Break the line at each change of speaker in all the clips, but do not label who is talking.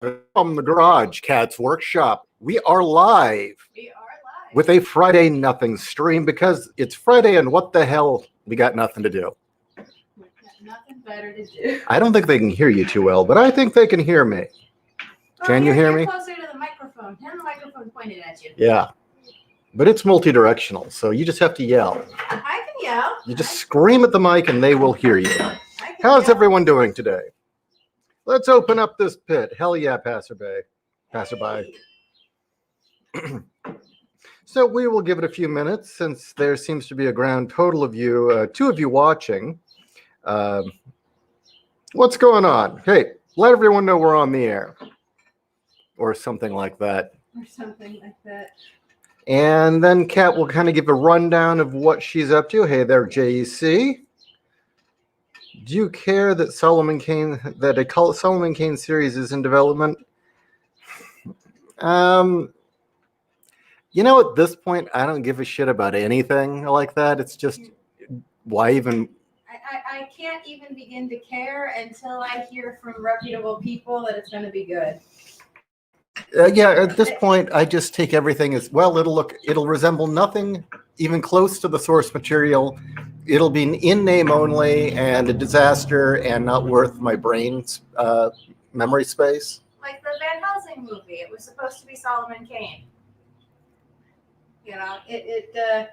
From the garage, Cat's Workshop. We are live.
We are live.
With a Friday Nothing stream because it's Friday and what the hell, we got nothing to do.
We've got nothing better to do.
I don't think they can hear you too well, but I think they can hear me. Can you hear me?
Closer to the microphone. Have the microphone pointed at you.
Yeah. But it's multi-directional, so you just have to yell.
I can yell.
You just scream at the mic and they will hear you. How's everyone doing today? Let's open up this pit. Hell yeah, passerby. So we will give it a few minutes since there seems to be a grand total of you, 2 of you watching. What's going on? Hey, let everyone know we're on the air. Or something like that.
Or something like that.
And then Kat will kind of give a rundown of what she's up to. Hey there, JEC. Do you care that a Solomon Kane series is in development? You know, at this point, I don't give a shit about anything like that. It's just, why even?
I can't even begin to care until I hear from reputable people that it's going to be good.
Yeah, at this point, I just take everything as, well, it'll resemble nothing even close to the source material. It'll be an in-name only and a disaster and not worth my brain's memory space.
Like the Van Helsing movie. It was supposed to be Solomon Kane. You know,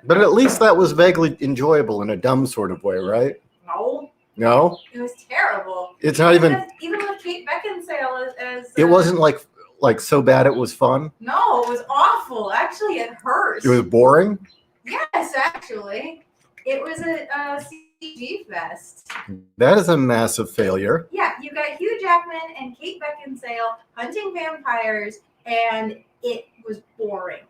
But at least that was vaguely enjoyable in a dumb sort of way, right?
No.
No?
It was terrible.
It's not even
with Kate Beckinsale as
it wasn't like so bad it was fun?
No, it was awful. Actually, it hurt.
It was boring?
Yes, actually. It was a CG fest.
That is a massive failure.
Yeah, you got Hugh Jackman and Kate Beckinsale hunting vampires, and it was boring.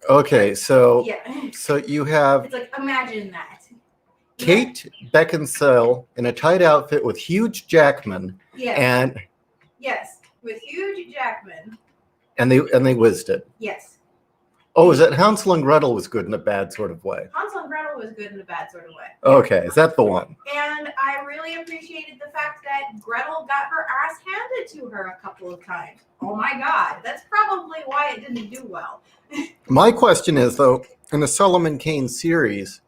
Okay, so
Yeah.
so you have
It's like, imagine that.
Kate Beckinsale in a tight outfit with Hugh Jackman,
Yes.
and
Yes, with Hugh Jackman.
they whizzed it.
Yes.
Oh, is that Hansel and Gretel was good in a bad sort of way?
Hansel and Gretel was good in a bad sort of way.
Okay, is that the one?
And I really appreciated the fact that Gretel got her ass handed to her a couple of times. Oh my God, that's probably why it didn't do well.
My question is, though, in the Solomon Kane series,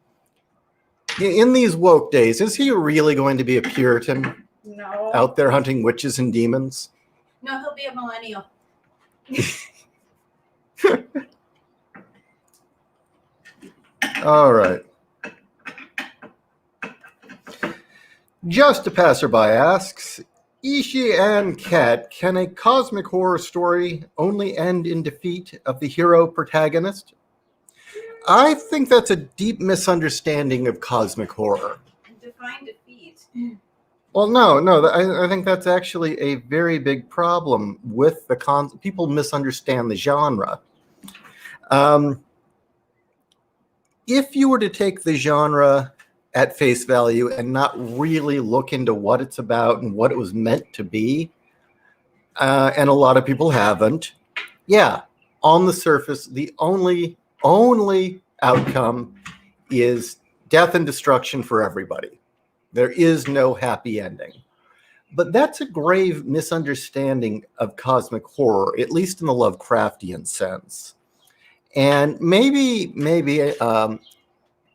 in these woke days, is he really going to be a Puritan
No.
out there hunting witches and demons?
No, he'll be a millennial.
All right. Just a passerby asks, Ishi and Kat, can a cosmic horror story only end in defeat of the hero protagonist? I think that's a deep misunderstanding of cosmic horror.
Define defeat.
Well, no, I think that's actually a very big problem with the people misunderstand the genre. If you were to take the genre at face value and not really look into what it's about and what it was meant to be, and a lot of people haven't, yeah, on the surface, the only outcome is death and destruction for everybody. There is no happy ending. But that's a grave misunderstanding of cosmic horror, at least in the Lovecraftian sense. And maybe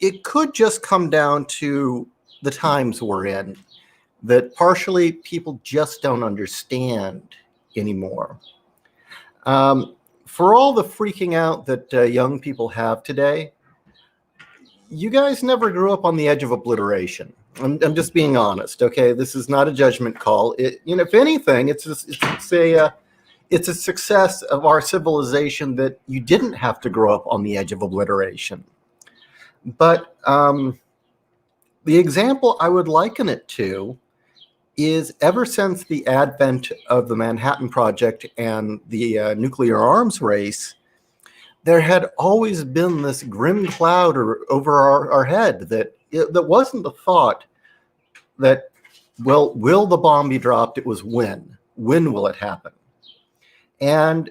it could just come down to the times we're in, that partially people just don't understand anymore. For all the freaking out that young people have today, you guys never grew up on the edge of obliteration. I'm just being honest, okay? This is not a judgment call. If anything, it's a success of our civilization that you didn't have to grow up on the edge of obliteration. But the example I would liken it to is ever since the advent of the Manhattan Project and the nuclear arms race, there had always been this grim cloud over our head that wasn't the thought that, well, will the bomb be dropped? It was when. When will it happen? And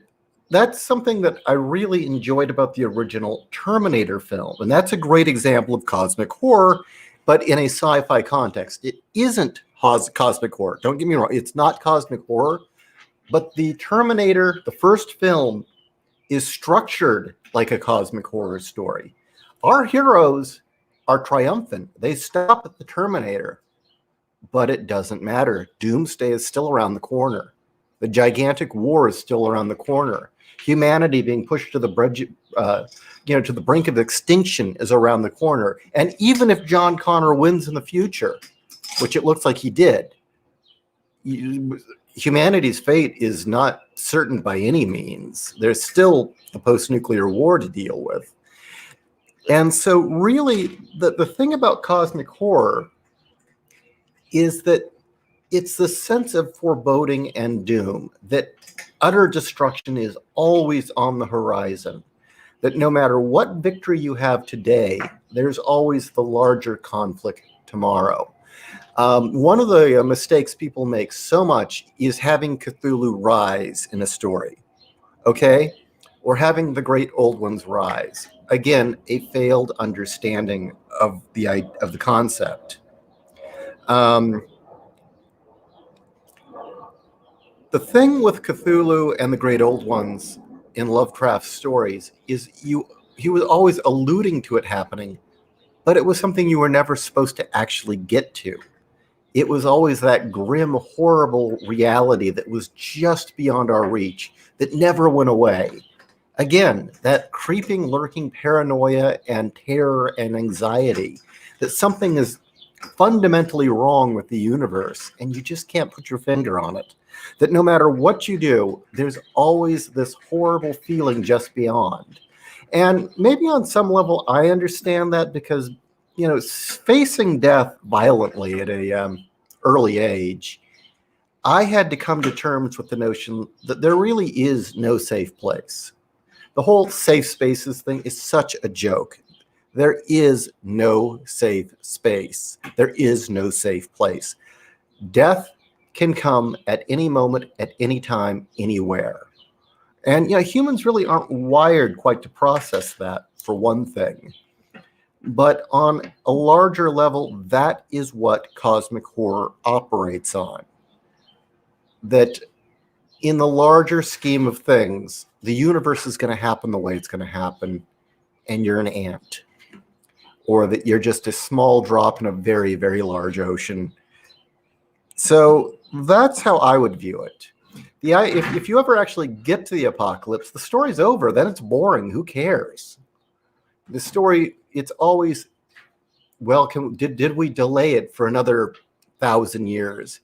that's something that I really enjoyed about the original Terminator film. And that's a great example of cosmic horror, but in a sci-fi context. It isn't cosmic horror. Don't get me wrong. It's not cosmic horror, but the Terminator, the first film, is structured like a cosmic horror story. Our heroes are triumphant. They stop at the Terminator, but it doesn't matter. Doomsday is still around the corner. The gigantic war is still around the corner. Humanity being pushed to the to the brink of extinction is around the corner. And even if John Connor wins in the future, which it looks like he did, humanity's fate is not certain by any means. There's still the post-nuclear war to deal with. And so really, the thing about cosmic horror is that it's the sense of foreboding and doom, that utter destruction is always on the horizon, that no matter what victory you have today, there's always the larger conflict tomorrow. One of the mistakes people make so much is having Cthulhu rise in a story, okay? Or having the great old ones rise. Again, a failed understanding of the concept. The thing with Cthulhu and the great old ones in Lovecraft's stories is he was always alluding to it happening, but it was something you were never supposed to actually get to. It was always that grim, horrible reality that was just beyond our reach, that never went away. Again, that creeping, lurking paranoia and terror and anxiety, that something is fundamentally wrong with the universe, and you just can't put your finger on it. That no matter what you do, there's always this horrible feeling just beyond. And maybe on some level, I understand that because, facing death violently at a early age, I had to come to terms with the notion that there really is no safe place. The whole safe spaces thing is such a joke. There is no safe space. There is no safe place. Death can come at any moment, at any time, anywhere. And humans really aren't wired quite to process that, for one thing. But on a larger level, that is what cosmic horror operates on. That in the larger scheme of things, the universe is going to happen the way it's going to happen, and you're an ant. Or that you're just a small drop in a very, very large ocean. So that's how I would view it. If you ever actually get to the apocalypse, the story's over. Then it's boring. Who cares? The story, it's always, well, did we delay it for another 1,000 years?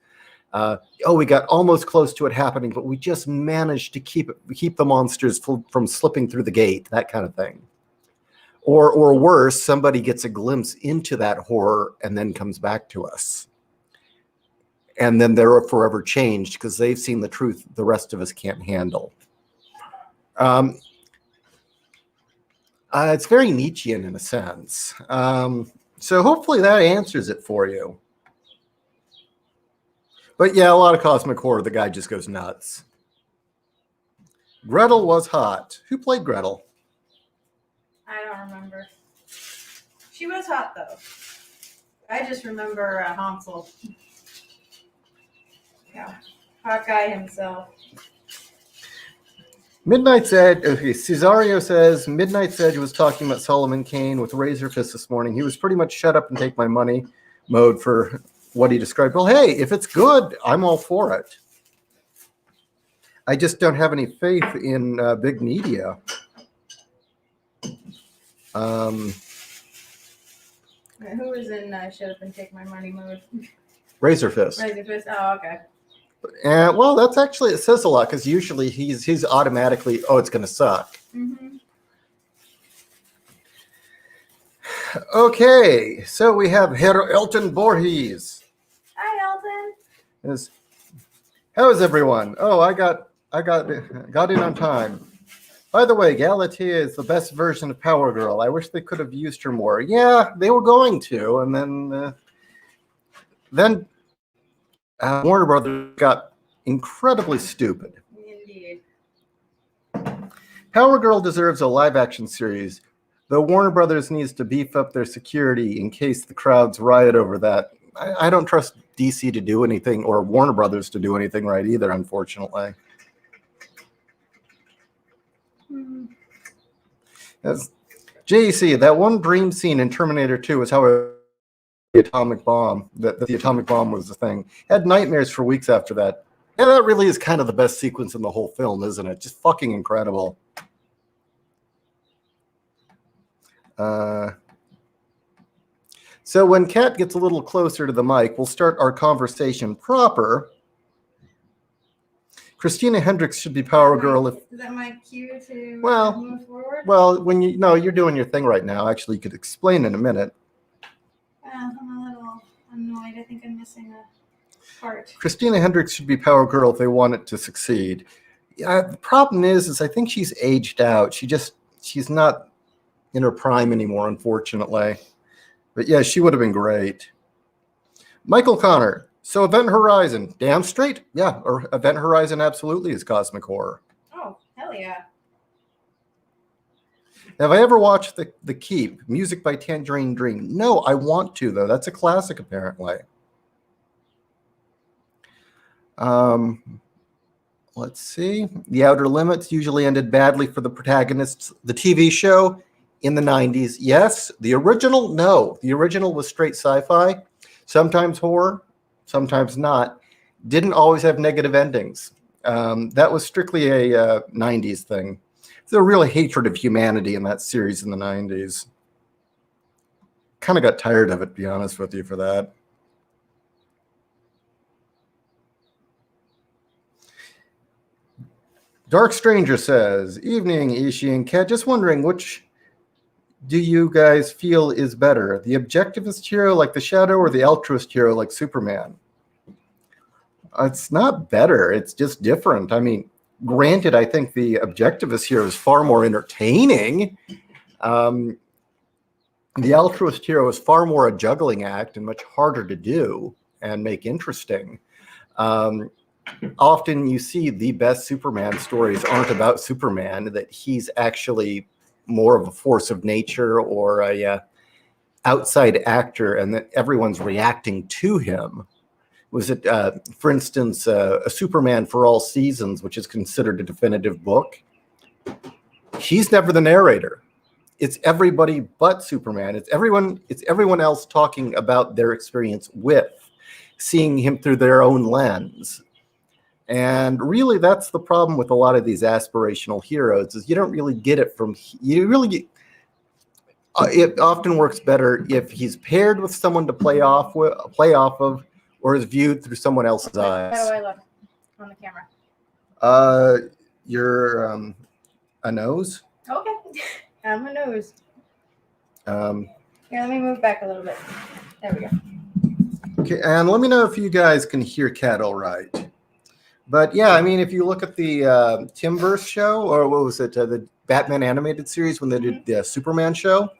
We got almost close to it happening, but we just managed to keep the monsters from slipping through the gate, that kind of thing. Or worse, somebody gets a glimpse into that horror and then comes back to us. And then they're forever changed because they've seen the truth the rest of us can't handle. It's very Nietzschean in a sense. So hopefully that answers it for you. But yeah, a lot of cosmic horror, the guy just goes nuts. Gretel was hot. Who played Gretel?
I don't remember. She was hot, though. I just remember Hansel. Yeah, hot guy himself.
Midnight's Edge. Okay, Cesario says Midnight's Edge was talking about Solomon Kane with Razor Fist this morning. He was pretty much shut up and take my money mode for what he described. Well, hey, if it's good, I'm all for it. I just don't have any faith in big media.
Who was in shut up and take my money mode?
Razor Fist.
Razor Fist. Oh, okay.
Well, that's actually, it says a lot because usually he's automatically, it's going to suck.
Mm-hmm.
Okay, so we have Herr Elton Voorhees.
Hi, Elton.
How is everyone? Oh, I got in on time. By the way, Galatea is the best version of Power Girl. I wish they could have used her more. Yeah, they were going to, and then Warner Brothers got incredibly stupid.
Indeed.
Power Girl deserves a live-action series, though Warner Brothers needs to beef up their security in case the crowds riot over that I don't trust DC to do anything, or Warner Brothers to do anything right either, unfortunately. As JC, that one dream scene in Terminator 2 is how the atomic bomb, that the atomic bomb was the thing. Had nightmares for weeks after that. Yeah, that really is kind of the best sequence in the whole film, isn't it? Just fucking incredible. So when Kat gets a little closer to the mic, we'll start our conversation proper. Christina Hendricks should be Power Girl.
Is that my cue to move forward?
Well, when you're doing your thing right now. Actually, you could explain in a minute.
I'm a little annoyed. I think I'm missing a part.
Christina Hendricks should be Power Girl if they want it to succeed. The problem is I think she's aged out. She's not in her prime anymore, unfortunately. But yeah, she would have been great. Michael Connor. So Event Horizon, damn straight. Yeah, or Event Horizon absolutely is cosmic horror.
Oh, hell yeah.
Have I ever watched The Keep, music by Tangerine Dream? No, I want to, though. That's a classic, apparently. Let's see. The Outer Limits usually ended badly for the protagonists. The TV show in the 90s, yes. The original, no. The original was straight sci-fi, sometimes horror, sometimes not. Didn't always have negative endings. That was strictly a 90s thing. There's a real hatred of humanity in that series in the 90s. Kind of got tired of it, to be honest with you, for that. Dark Stranger says, evening, Ishii and Kat. Just wondering, which do you guys feel is better? The objectivist hero like the Shadow or the altruist hero like Superman? It's not better. It's just different. I mean, granted, I think the objectivist hero is far more entertaining. The altruist hero is far more a juggling act and much harder to do and make interesting. Often you see the best Superman stories aren't about Superman, that he's actually more of a force of nature or a outside actor, and that everyone's reacting to him. Was it, for instance, a Superman for All Seasons, which is considered a definitive book? He's never the narrator. It's everybody but Superman. It's everyone else talking about their experience with, seeing him through their own lens. And really, that's the problem with a lot of these aspirational heroes, is you don't really get it from, it often works better if he's paired with someone to play off of, or is viewed through someone else's eyes.
How do I look on the camera?
You're a nose.
Okay, I'm a nose.
Here,
let me move back a little bit. There we go.
Okay, and let me know if you guys can hear Kat all right. But yeah, I mean, if you look at the Timverse show, or what was it, the Batman animated series when they did the Superman show,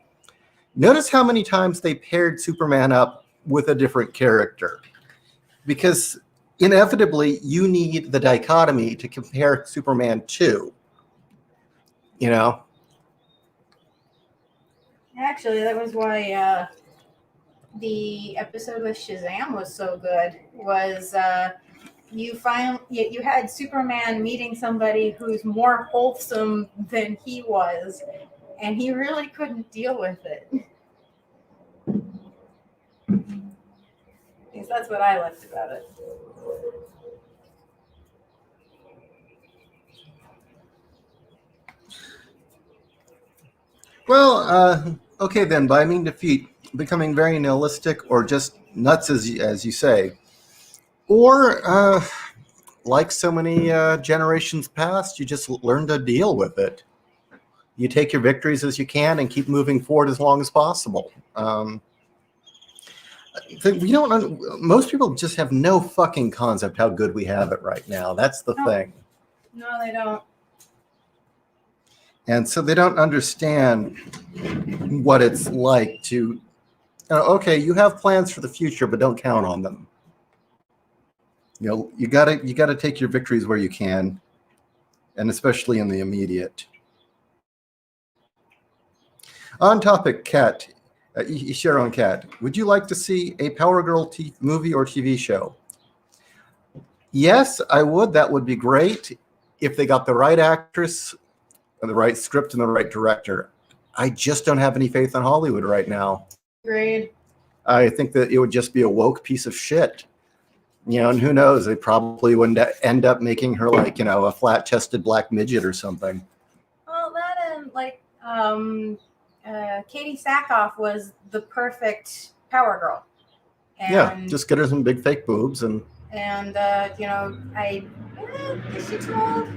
notice how many times they paired Superman up with a different character. Because inevitably, you need the dichotomy to compare Superman to. You know?
Actually, that was why the episode with Shazam was so good. Was you had Superman meeting somebody who's more wholesome than he was, and he really couldn't deal with it. Because that's what I liked about it.
Well, okay then, by mean defeat, becoming very nihilistic or just nuts, as you say. Or, like so many generations past, you just learn to deal with it. You take your victories as you can and keep moving forward as long as possible. Most people just have no fucking concept how good we have it right now. That's the thing.
No, they don't.
And so they don't understand what it's like to, okay, you have plans for the future, but don't count on them. You know, you gotta take your victories where you can, and especially in the immediate. On topic, Kat, Ishiro and Kat, would you like to see a Power Girl movie or TV show? Yes, I would. That would be great if they got the right actress, and the right script, and the right director. I just don't have any faith in Hollywood right now.
Agreed.
I think that it would just be a woke piece of shit. And who knows? They probably wouldn't end up making her like, a flat-chested black midget or something.
Well, that and like Katie Sackhoff was the perfect Power Girl. And,
yeah, just get her some big fake boobs and
is she too old?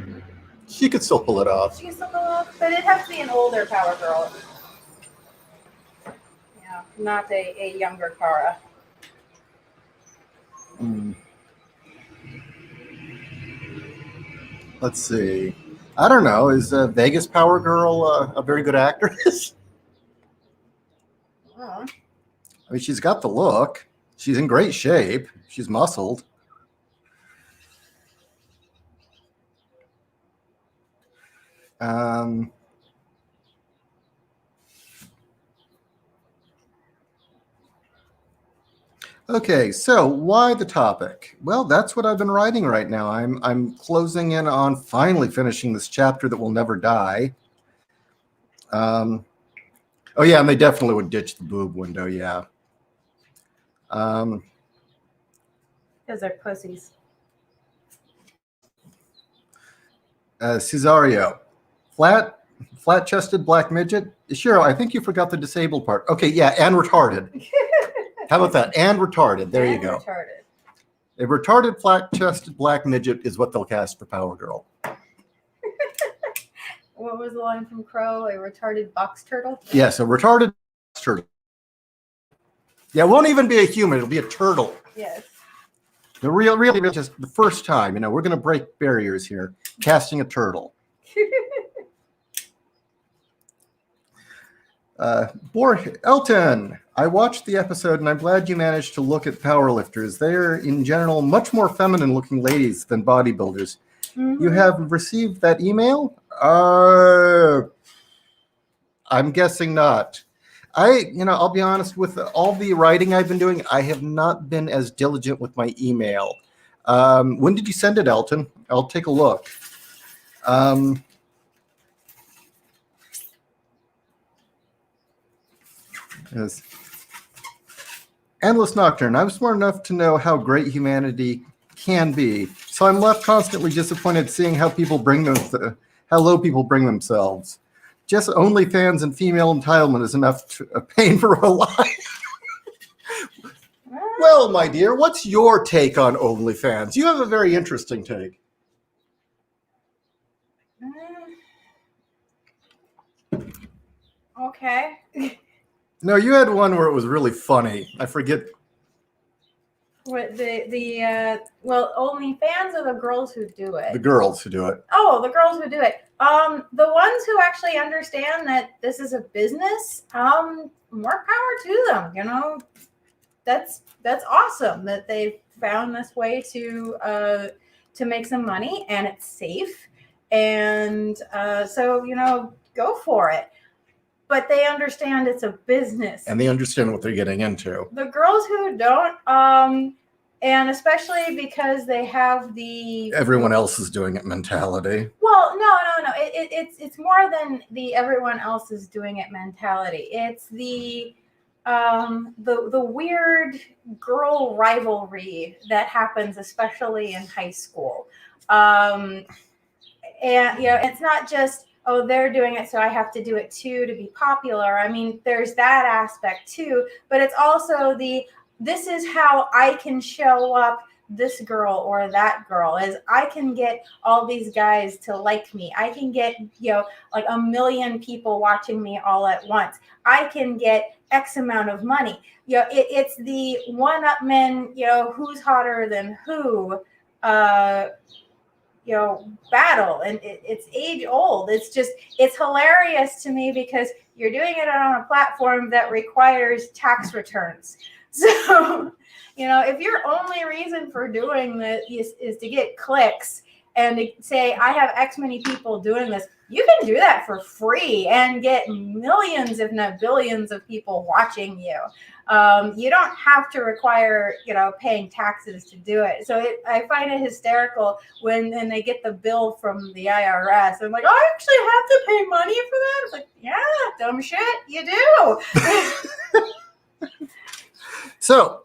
She could still pull it off.
She can still pull it off, but it'd have to be an older Power Girl. Yeah, not a younger Kara.
Let's see. I don't know. Is Vegas Power Girl a very good actress? I mean, she's got the look. She's in great shape. She's muscled. Okay, so why the topic? Well, that's what I've been writing right now. I'm closing in on finally finishing this chapter that will never die. Oh yeah, and they definitely would ditch the boob window. Yeah.
Because they're pussies.
Cesario, flat-chested black midget. Cheryl, I think you forgot the disabled part. Okay, yeah, and retarded. How about that? And retarded. There you go.
Retarded.
A retarded flat-chested black midget is what they'll cast for Power Girl.
What was the line from Crow? A retarded box turtle?
Yes, a retarded box turtle. Yeah, it won't even be a human. It'll be a turtle.
Yes.
The really just the first time, we're going to break barriers here. Casting a turtle. Elton, I watched the episode and I'm glad you managed to look at powerlifters. They're in general much more feminine looking ladies than bodybuilders. Mm-hmm. You have received that email? I'm guessing not. I'll be honest, with all the writing I've been doing, I have not been as diligent with my email. When did you send it, Elton? I'll take a look. Yes. Endless Nocturne. I'm smart enough to know how great humanity can be, so I'm left constantly disappointed seeing how low people bring themselves. Just OnlyFans and female entitlement is enough to pain for a life. Well, my dear, what's your take on OnlyFans? You have a very interesting take.
Okay.
No, you had one where it was really funny. I forget.
What well, OnlyFans are the girls who do it.
The girls who do it.
Oh, the girls who do it. The ones who actually understand that this is a business, more power to them. That's awesome that they've found this way to make some money, and it's safe, and so go for it. But they understand it's a business. And they understand what they're getting into. The girls who don't, and especially because they have the
everyone else is doing it mentality.
Well, no. It's more than the everyone else is doing it mentality. It's the weird girl rivalry that happens, especially in high school. And it's not just, oh, they're doing it, so I have to do it too to be popular. I mean, there's that aspect too, but it's also this is how I can show up this girl or that girl, is I can get all these guys to like me. I can get, like 1 million people watching me all at once. I can get X amount of money. It's the one-up men, who's hotter than who, battle, and it's age old. It's hilarious to me because you're doing it on a platform that requires tax returns. So, if your only reason for doing this is to get clicks and say, I have X many people doing this. You can do that for free and get millions, if not billions, of people watching you. You don't have to require, paying taxes to do it. So I find it hysterical when they get the bill from the IRS. I'm like, oh, I actually have to pay money for that? It's like, yeah, dumb shit, you do.
So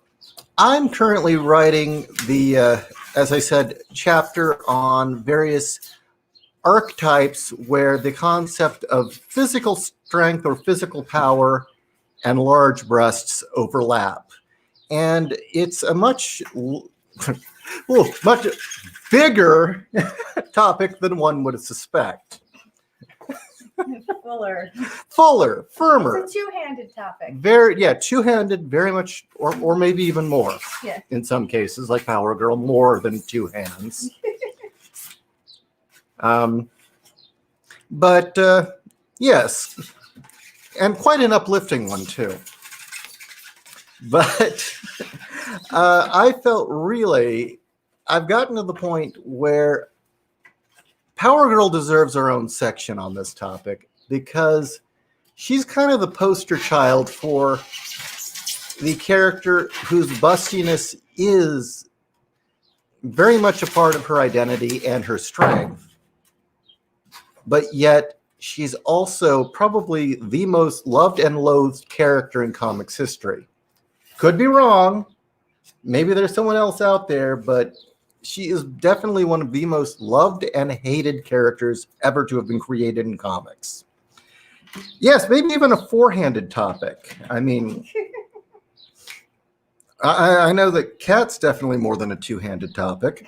I'm currently writing the, as I said, chapter on various archetypes where the concept of physical strength or physical power and large breasts overlap. And it's a much bigger topic than one would suspect. Fuller, firmer.
It's a two-handed topic.
Two-handed, very much, or maybe even more.
Yeah.
In some cases, like Power Girl, more than two hands. But yes, and quite an uplifting one too. But I felt really, I've gotten to the point where Power Girl deserves her own section on this topic because she's kind of the poster child for the character whose bustiness is very much a part of her identity and her strength. But yet she's also probably the most loved and loathed character in comics history. Could be wrong. Maybe there's someone else out there, but she is definitely one of the most loved and hated characters ever to have been created in comics. Yes, maybe even a four-handed topic. I mean, I know that Cat's definitely more than a two-handed topic.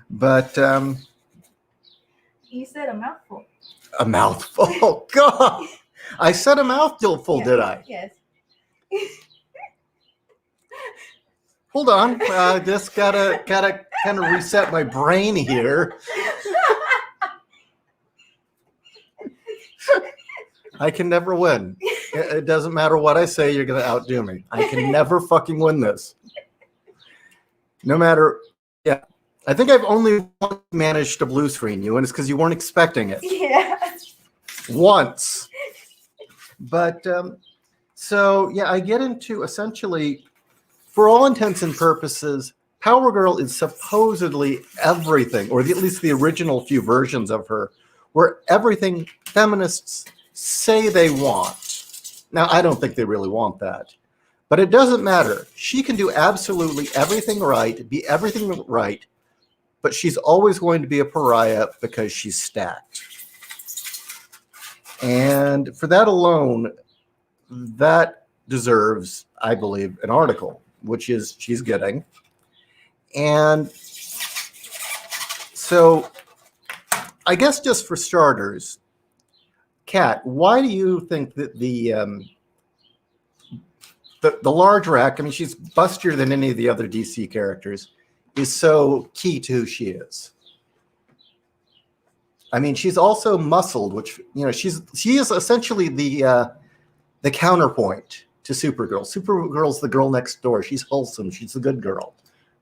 But
you said a mouthful.
A mouthful. Oh, God. I said a mouthful,
yeah.
Did I?
Yes.
Hold on. Just gotta kind of reset my brain here. I can never win. It doesn't matter what I say, you're gonna outdo me. I can never fucking win this. No matter. Yeah. I think I've only managed to blue screen you, and it's because you weren't expecting it.
Yeah.
Once. But so yeah, I get into essentially, for all intents and purposes, Power Girl is supposedly everything, or at least the original few versions of her, were everything feminists say they want. Now, I don't think they really want that. But it doesn't matter. She can do absolutely everything right, be everything right, but she's always going to be a pariah because she's stacked. And for that alone, that deserves, I believe, an article, which is she's getting. And so I guess just for starters, Kat, why do you think that the large rack, I mean, she's bustier than any of the other DC characters, is so key to who she is? I mean, she's also muscled, which, she is essentially the counterpoint to Supergirl. Supergirl's the girl next door. She's wholesome. She's the good girl.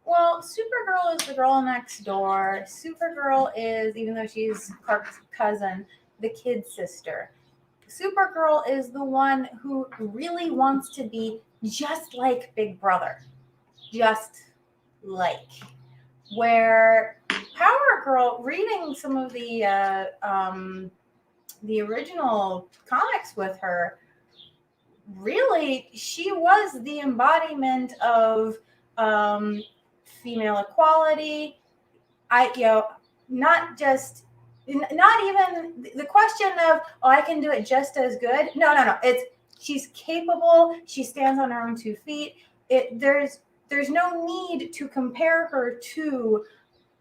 Well, Supergirl is the girl next door. Supergirl is, even though she's Clark's cousin, the kid sister. Supergirl is the one who really wants to be just like Big Brother. Just like. Where Power Girl, reading some of the original comics with her, really, she was the embodiment of female equality. Not even the question of, oh, I can do it just as good. No. It's she's capable. She stands on her own 2 feet. There's no need to compare her to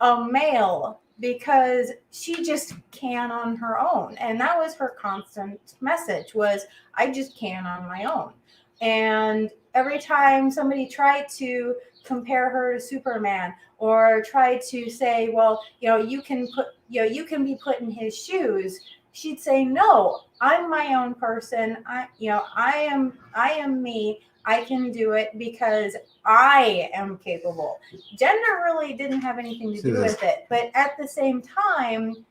a male because she just can on her own. And that was her constant message was, I just can on my own. And every time somebody tried to compare her to Superman or tried to say, well, you can be put in his shoes, she'd say, no, I'm my own person. I am me. I can do it because I am capable. Gender really didn't have anything to do with it. But at the same time,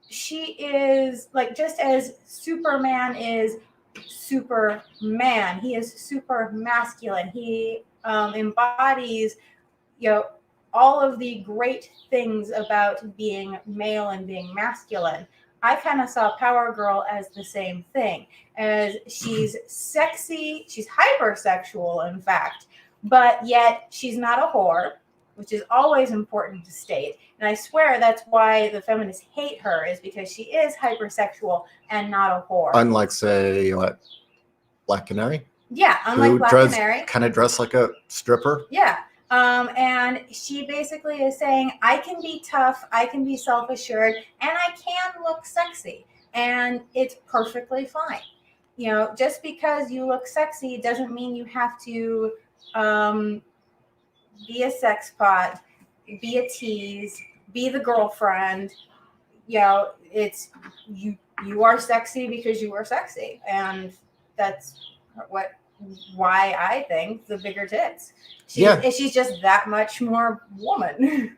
she is like, just as Superman is Superman, he is super masculine. He embodies, you know, all of the great things about being male and being masculine. I kind of saw Power Girl as the same thing. As she's sexy, she's hypersexual, in fact, but yet she's not a whore, which is always important to state. And I swear that's why the feminists hate her, is because she is hypersexual and not a whore.
Unlike, say, what, Black Canary?
Yeah, unlike Black Canary.
Kind of dressed like a stripper.
Yeah. And she basically is saying, I can be tough, I can be self-assured, and I can look sexy. And it's perfectly fine. You know, just because you look sexy doesn't mean you have to be a sex pot, be a tease, be the girlfriend. You know, it's you are sexy because you are sexy. And that's why I think the bigger tits. She's just that much more woman.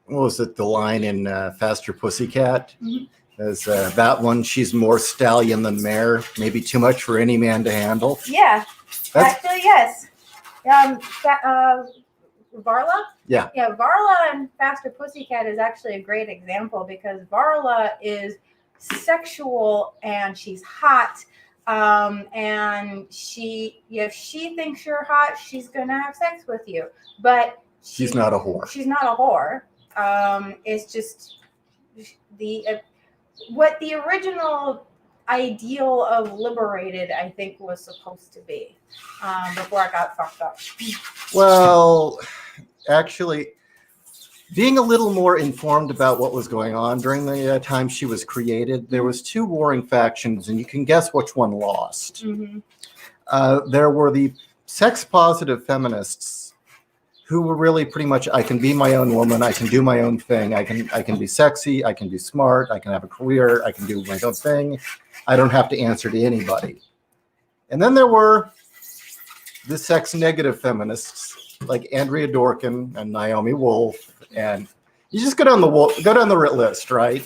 What was it, the line in Faster Pussycat?
Mhm.
As that one, she's more stallion than mare, maybe too much for any man to handle.
Yeah, actually, yes. Varla?
Yeah.
Yeah, Varla and Faster Pussycat is actually a great example, because Varla is sexual and she's hot. And if she thinks you're hot, she's gonna have sex with you. But
she's not a whore.
She's not a whore. It's just what the original ideal of liberated, I think, was supposed to be, before I got fucked up.
Well, actually, being a little more informed about what was going on during the time she was created, there was two warring factions, and you can guess which one lost.
Mm-hmm.
There were the sex-positive feminists who were really pretty much, I can be my own woman, I can do my own thing, I can be sexy, I can be smart, I can have a career, I can do my own thing, I don't have to answer to anybody. And then there were the sex-negative feminists like Andrea Dworkin and Naomi Wolf, and you just go down the list, right?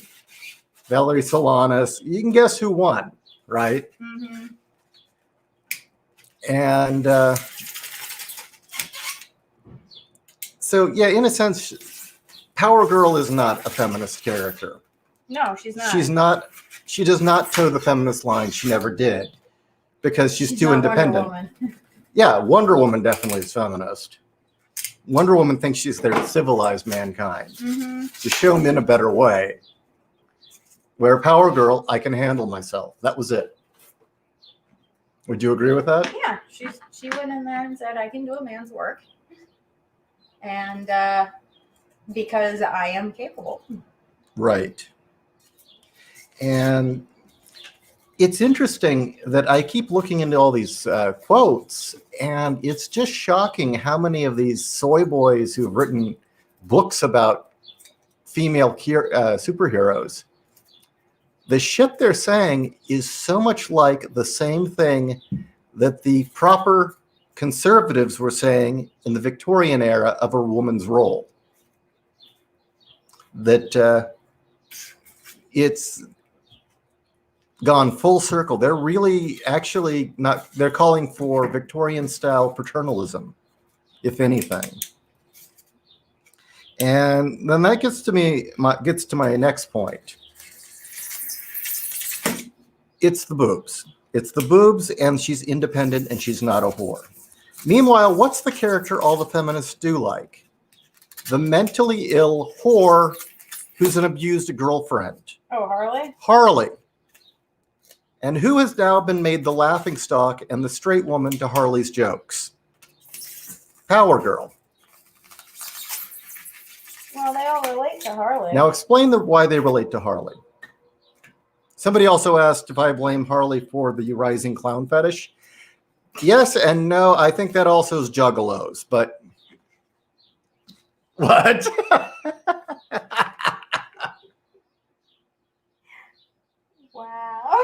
Valerie Solanas, you can guess who won, right?
Mm-hmm.
And so, yeah, in a sense, Power Girl is not a feminist character.
No, she's not.
She does not toe the feminist line. She never did, because she's too independent.
Wonder Woman.
Yeah, Wonder Woman definitely is feminist. Wonder Woman thinks she's there to civilize mankind,
Mm-hmm.
to show men a better way. Where Power Girl, I can handle myself. That was it. Would you agree with that?
Yeah, she went in there and said, I can do a man's work. And because I am capable.
Right. And it's interesting that I keep looking into all these quotes, and it's just shocking how many of these soy boys who've written books about female superheroes, the shit they're saying is so much like the same thing that the proper conservatives were saying in the Victorian era of a woman's role. That it's gone full circle. They're really actually not, they're calling for Victorian style paternalism, if anything. And then that gets to my next point. It's the boobs. It's the boobs, and she's independent, and she's not a whore. Meanwhile, what's the character all the feminists do like? The mentally ill whore who's an abused girlfriend.
Oh, Harley?
Harley. And who has now been made the laughingstock and the straight woman to Harley's jokes? Power Girl.
Well, they all relate to Harley.
Now explain why they relate to Harley. Somebody also asked if I blame Harley for the rising clown fetish. Yes and no. I think that also is juggalos, but what?
Wow.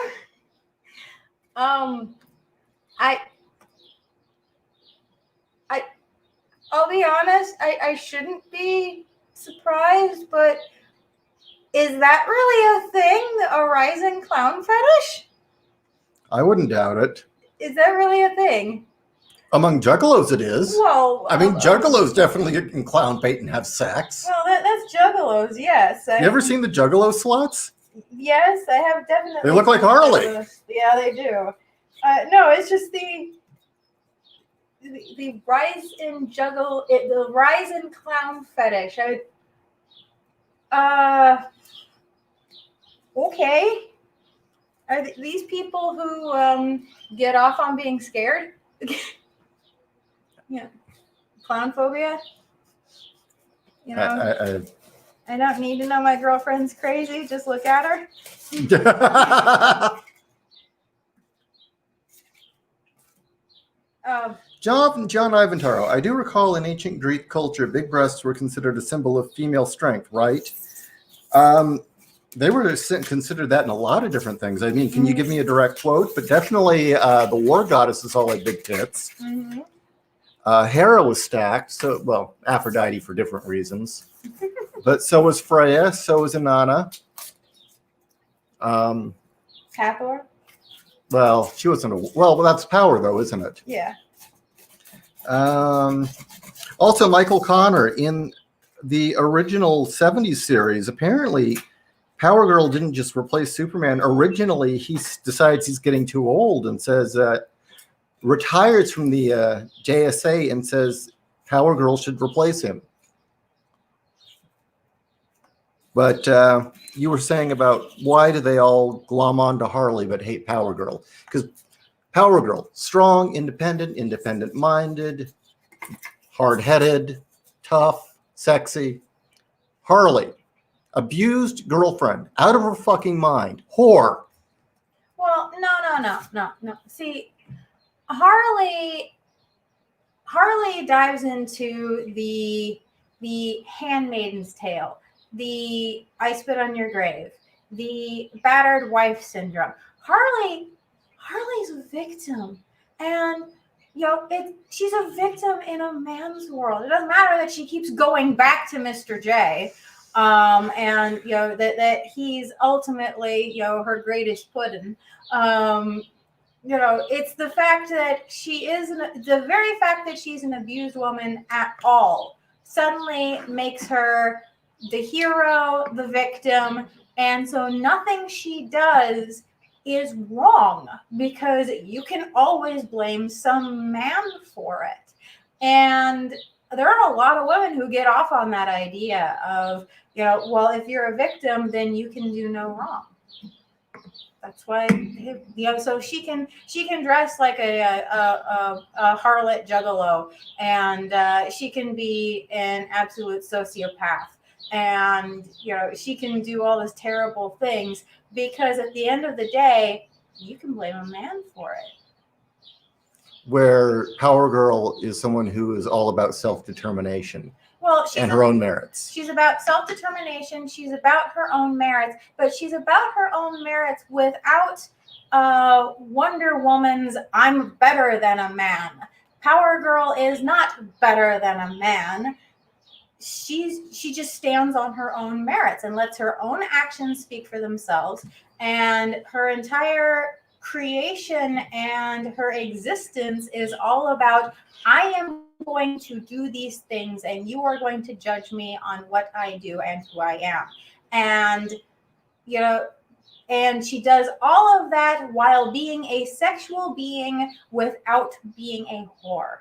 I'll be honest, I shouldn't be surprised, but is that really a thing? A rising clown fetish?
I wouldn't doubt it.
Is that really a thing?
Among juggalos, it is.
Well,
I mean, juggalos definitely can clown bait and have sex.
Well, that's juggalos, yes.
You ever seen the juggalo sluts?
Yes, I have definitely.
They look like
seen
Harley.
juggalos. Yeah, they do. No, it's just the rise in the rise in clown fetish. Okay. Are these people who get off on being scared? Yeah, clown phobia. You know, I don't need to know my girlfriend's crazy. Just look at her.
John Ivantaro, I do recall in ancient Greek culture, big breasts were considered a symbol of female strength, right? They were considered that in a lot of different things. I mean, can you give me a direct quote? But definitely the war goddesses all had big tits.
Mm-hmm.
Hera was stacked, so, well, Aphrodite for different reasons. But so was Freya, so was Inanna.
Hathor?
Well, she wasn't well, that's power, though, isn't it?
Yeah.
Also, Michael Connor, in the original 70s series, apparently Power Girl didn't just replace Superman. Originally, he decides he's getting too old and says, retires from the JSA and says Power Girl should replace him. But you were saying about why do they all glom onto Harley but hate Power Girl? Because Power Girl, strong, independent-minded, hard-headed, tough, sexy. Harley, abused girlfriend, out of her fucking mind, whore.
Well, no. See, Harley dives into the Handmaid's Tale, the I Spit on Your Grave, the battered wife syndrome. Harley's a victim, and she's a victim in a man's world. It doesn't matter that she keeps going back to Mr. J, and that he's ultimately her greatest pudding. It's the fact that the very fact that she's an abused woman at all suddenly makes her the hero, the victim, and so nothing she does is wrong because you can always blame some man for it. And there are a lot of women who get off on that idea of, well, if you're a victim, then you can do no wrong. That's why, so she can dress like a harlot juggalo, and she can be an absolute sociopath, and she can do all these terrible things because at the end of the day, you can blame a man for it.
Where Power Girl is someone who is all about self-determination.
Well,
and her own merits.
She's about self-determination. She's about her own merits, but she's about her own merits without Wonder Woman's "I'm better than a man." Power Girl is not better than a man. She just stands on her own merits and lets her own actions speak for themselves. And her entire creation and her existence is all about, I am going to do these things and you are going to judge me on what I do and who I am. And and she does all of that while being a sexual being without being a whore.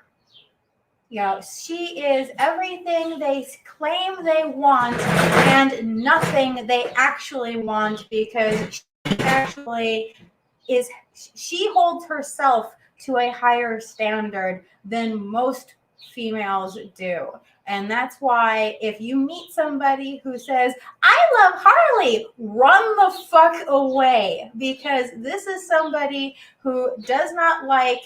She is everything they claim they want and nothing they actually want, because she holds herself to a higher standard than most females do. And that's why if you meet somebody who says, I love Harley, run the fuck away, because this is somebody who does not like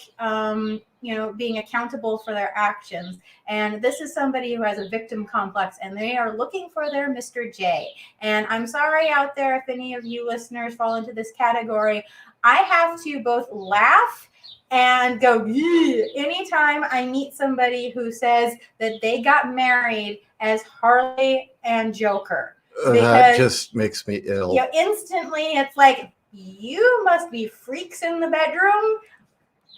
being accountable for their actions. And this is somebody who has a victim complex and they are looking for their Mr. J. And I'm sorry out there if any of you listeners fall into this category. I have to both laugh and go, "Ugh." Anytime I meet somebody who says that they got married as Harley and Joker.
That just makes me ill.
You know, instantly it's like, you must be freaks in the bedroom.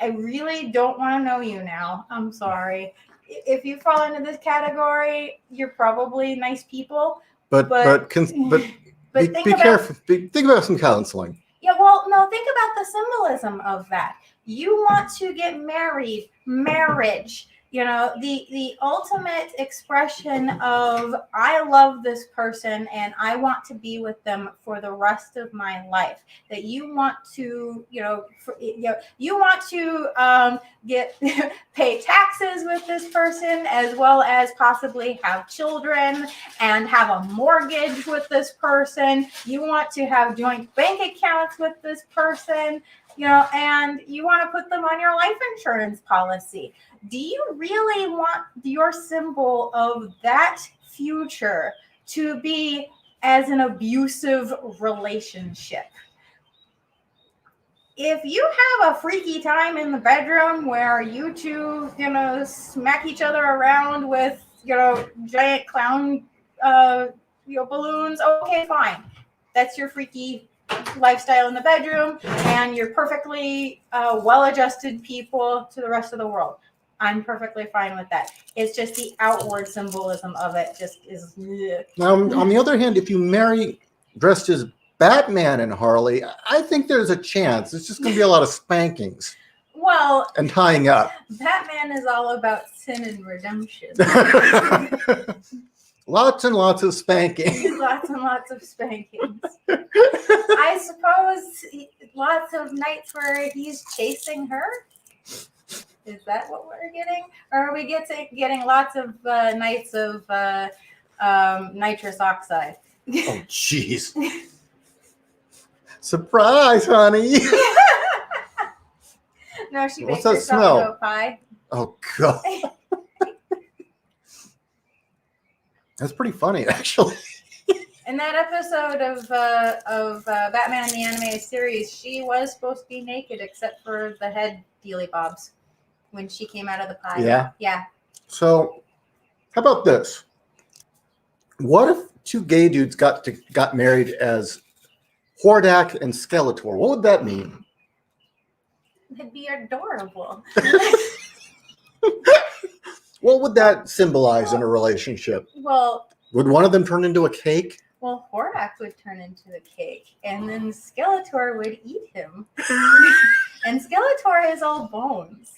I really don't want to know you now. I'm sorry. If you fall into this category, you're probably nice people.
But be careful. Think about some counseling.
Yeah, well, no, think about the symbolism of that. You want to get married, marriage. You know, the ultimate expression of I love this person and I want to be with them for the rest of my life. That you want to, you want to get pay taxes with this person, as well as possibly have children and have a mortgage with this person. You want to have joint bank accounts with this person. And you want to put them on your life insurance policy. Do you really want your symbol of that future to be as an abusive relationship? If you have a freaky time in the bedroom where you two, smack each other around with, giant clown, balloons, okay, fine. That's your freaky lifestyle in the bedroom, and you're perfectly well-adjusted people to the rest of the world. I'm perfectly fine with that. It's just the outward symbolism of it just is. Ugh.
Now, on the other hand, if you marry dressed as Batman and Harley, I think there's a chance. It's just going to be a lot of spankings.
Well,
and tying up.
Batman is all about sin and redemption.
Lots and lots of spanking.
Lots and lots of spankings. I suppose lots of nights where he's chasing her. Is that what we're getting? Or are we getting lots of nights of nitrous oxide?
Oh, jeez. Surprise, honey.
No, she
What's
makes
that
herself
smell?
into a pie.
Oh, God. That's pretty funny, actually.
In that episode of Batman the Animated Series, she was supposed to be naked except for the head dealy bobs when she came out of the pie.
Yeah?
Yeah.
So, how about this? What if two gay dudes got married as Hordak and Skeletor? What would that mean?
It'd be adorable.
What would that symbolize in a relationship?
Well,
would one of them turn into a cake?
Well, Hordak would turn into the cake, and then Skeletor would eat him. And Skeletor is all bones.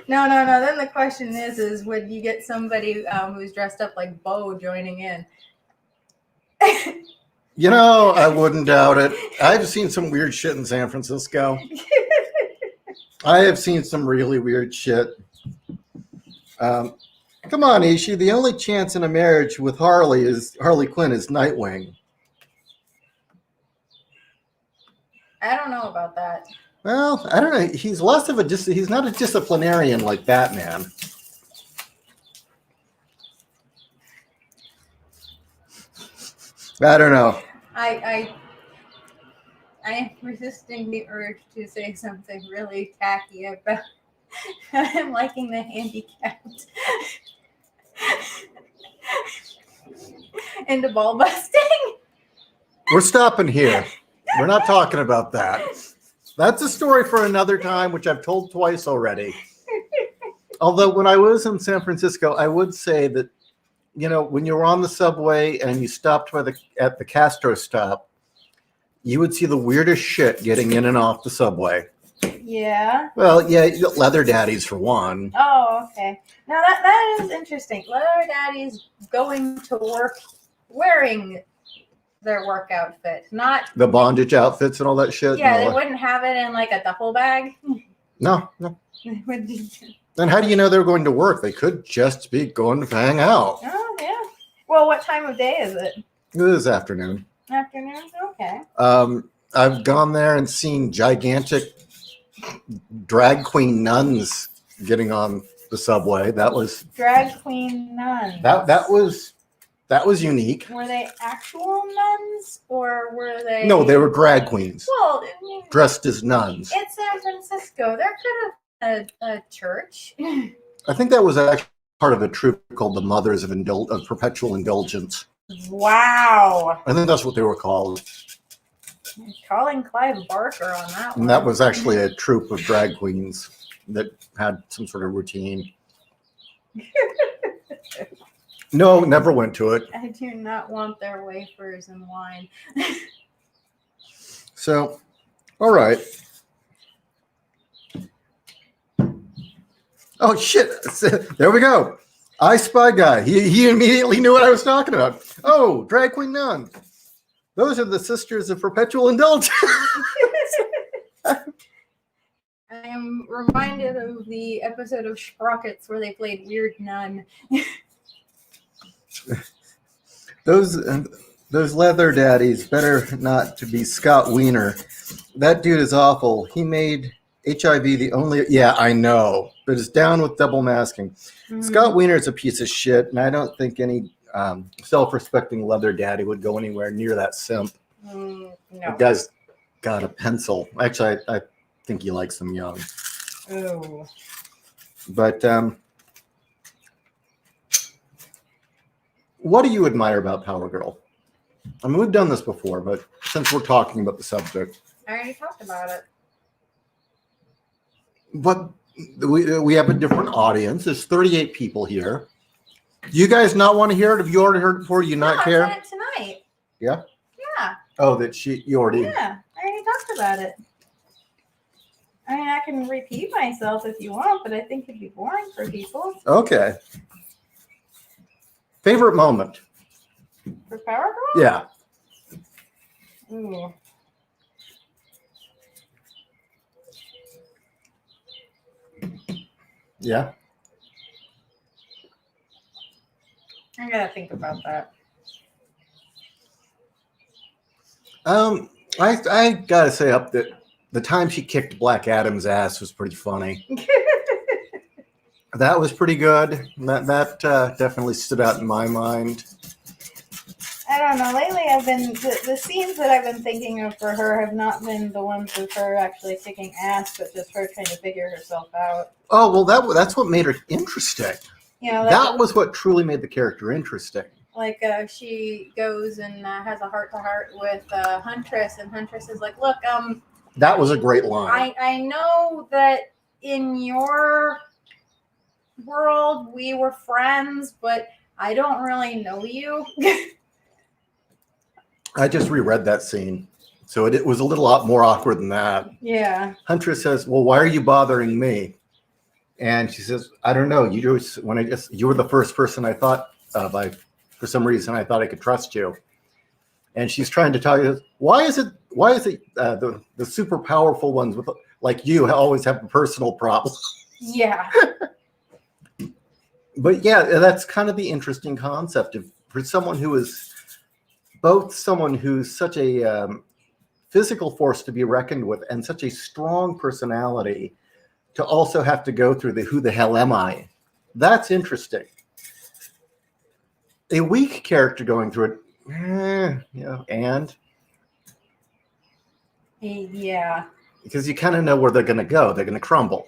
No. Then the question is would you get somebody who's dressed up like Bo joining in?
I wouldn't doubt it. I've seen some weird shit in San Francisco. I have seen some really weird shit. Come on, Ishi. The only chance in a marriage with Harley Quinn is Nightwing.
I don't know about that.
Well, I don't know. He's less of he's not a disciplinarian like Batman. I don't know.
I am resisting the urge to say something really tacky about him liking the handicapped into ball busting.
We're stopping here. We're not talking about that. That's a story for another time, which I've told twice already. Although when I was in San Francisco, I would say that, when you were on the subway and you stopped at the Castro stop, you would see the weirdest shit getting in and off the subway.
Yeah.
Well, yeah, leather daddies for one.
Oh, okay. Now that is interesting. Leather daddies going to work wearing their work outfit, not
the bondage outfits and all that shit.
Yeah, they wouldn't have it in like a duffel bag.
No. And how do you know they're going to work? They could just be going to hang out.
Oh, yeah. Well, what time of day is it?
It is afternoon.
Afternoon? Okay.
I've gone there and seen gigantic drag queen nuns getting on the subway. That was
drag queen nuns.
That was That was unique.
Were they actual nuns or were they?
No, they were drag queens
Well, I mean,
dressed as nuns.
it's San Francisco. There could have been a church.
I think that was actually part of a troupe called the Mothers of Perpetual Indulgence.
Wow.
I think that's what they were called.
Calling Clive Barker on that one.
And that was actually a troupe of drag queens that had some sort of routine. No, never went to it.
I do not want their wafers and wine.
So, all right. Oh, shit. There we go. I Spy Guy. He immediately knew what I was talking about. Oh, drag queen nun. Those are the Sisters of Perpetual Indulgence.
I am reminded of the episode of Sprockets where they played Weird Nun.
Those leather daddies better not to be Scott Wiener. That dude is awful. He made HIV the only... Yeah, I know. But it's down with double masking. Mm-hmm. Scott Wiener is a piece of shit, and I don't think any self-respecting leather daddy would go anywhere near that simp.
No.
The guy's got a pencil. Actually, I think he likes them young.
Oh.
But what do you admire about Power Girl? I mean, we've done this before, but since we're talking about the subject.
I already talked about it.
But we have a different audience. There's 38 people here. Do you guys not want to hear it? Have you already heard it before? You not care?
I said it tonight.
Yeah?
Yeah.
Oh, you already...
Yeah, I already talked about it. I mean, I can repeat myself if you want, but I think it'd be boring for people.
Okay. Favorite moment?
For Power Girl?
Yeah.
Ooh.
Yeah?
I gotta think about that.
I gotta say up that the time she kicked Black Adam's ass was pretty funny. That was pretty good. That definitely stood out in my mind.
I don't know. Lately, I've been the scenes that I've been thinking of for her have not been the ones of her actually kicking ass, but just her trying to figure herself out.
Oh well, that's what made her interesting.
You know,
that was what truly made the character interesting.
Like she goes and has a heart-to-heart with Huntress, and Huntress is like, "Look,
that was a great line.
I know that in your world we were friends, but I don't really know you."
I just reread that scene, so it was a little more awkward than that.
Yeah.
Huntress says, "Well, why are you bothering me?" And she says, "I don't know. You were the first person I thought of. For some reason, I thought I could trust you." And she's trying to tell you, why is it the super powerful ones with like you always have a personal problem?
Yeah.
But yeah, that's kind of the interesting concept for someone who is both someone who's such a physical force to be reckoned with and such a strong personality to also have to go through the who the hell am I? That's interesting. A weak character going through it, and
yeah,
because you kind of know where they're going to go. They're going to crumble,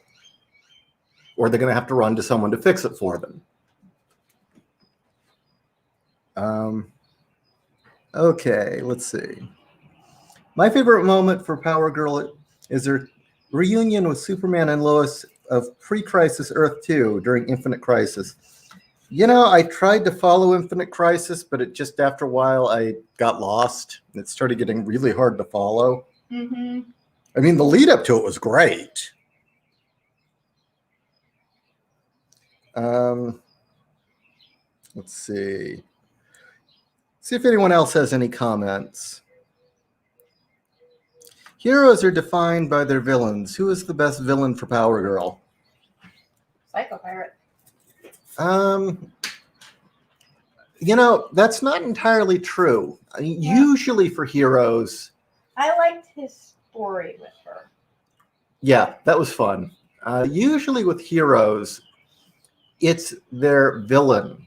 or they're going to have to run to someone to fix it for them. Okay, let's see. My favorite moment for Power Girl is her reunion with Superman and Lois of pre-Crisis Earth 2 during Infinite Crisis. You know, I tried to follow Infinite Crisis, but it just after a while I got lost. It started getting really hard to follow.
Mm-hmm.
I mean, the lead up to it was great. Let's see. See if anyone else has any comments. Heroes are defined by their villains. Who is the best villain for Power Girl?
Psycho Pirate.
You know, that's not entirely true. I mean, usually for heroes...
I liked his story with her.
Yeah, that was fun. Usually with heroes, it's their villain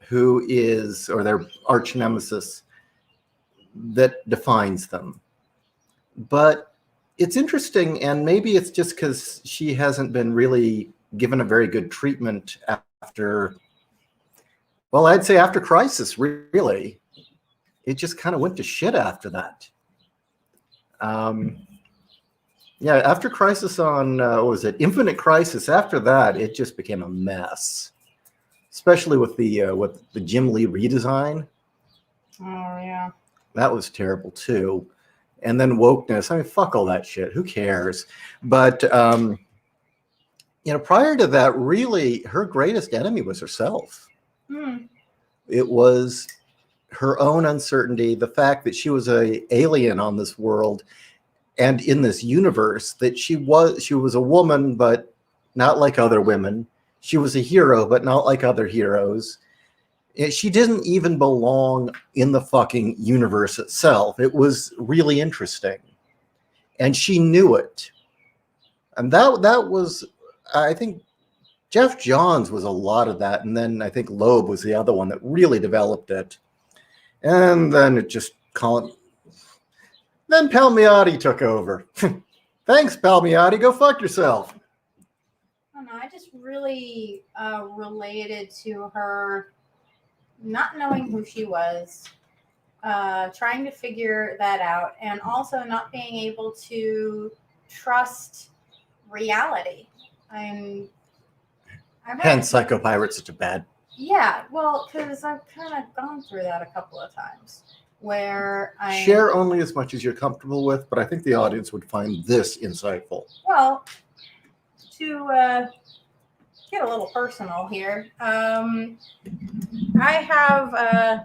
who is, or their arch nemesis that defines them. But it's interesting, and maybe it's just because she hasn't been really given a very good treatment after, well, I'd say after Crisis, really. It just kind of went to shit after that. Yeah, after Crisis on, what was it, Infinite Crisis, after that, it just became a mess. Especially with the Jim Lee redesign.
Oh, yeah.
That was terrible, too. And then Wokeness. I mean, fuck all that shit. Who cares? But, prior to that, really, her greatest enemy was herself. It was her own uncertainty, the fact that she was an alien on this world and in this universe, that she was a woman, but not like other women. She was a hero, but not like other heroes. She didn't even belong in the fucking universe itself. It was really interesting. And she knew it. And that was, I think, Jeff Johns was a lot of that. And then I think Loeb was the other one that really developed it. And then it just then Palmiotti took over. Thanks, Palmiotti. Go fuck yourself.
I don't know. I just really related to her not knowing who she was, trying to figure that out, and also not being able to trust reality. Hence,
Psychopirate's such a bad.
Yeah, well, because I've kind of gone through that a couple of times, where I
share only as much as you're comfortable with, but I think the audience would find this insightful.
Well, to get a little personal here, I have, I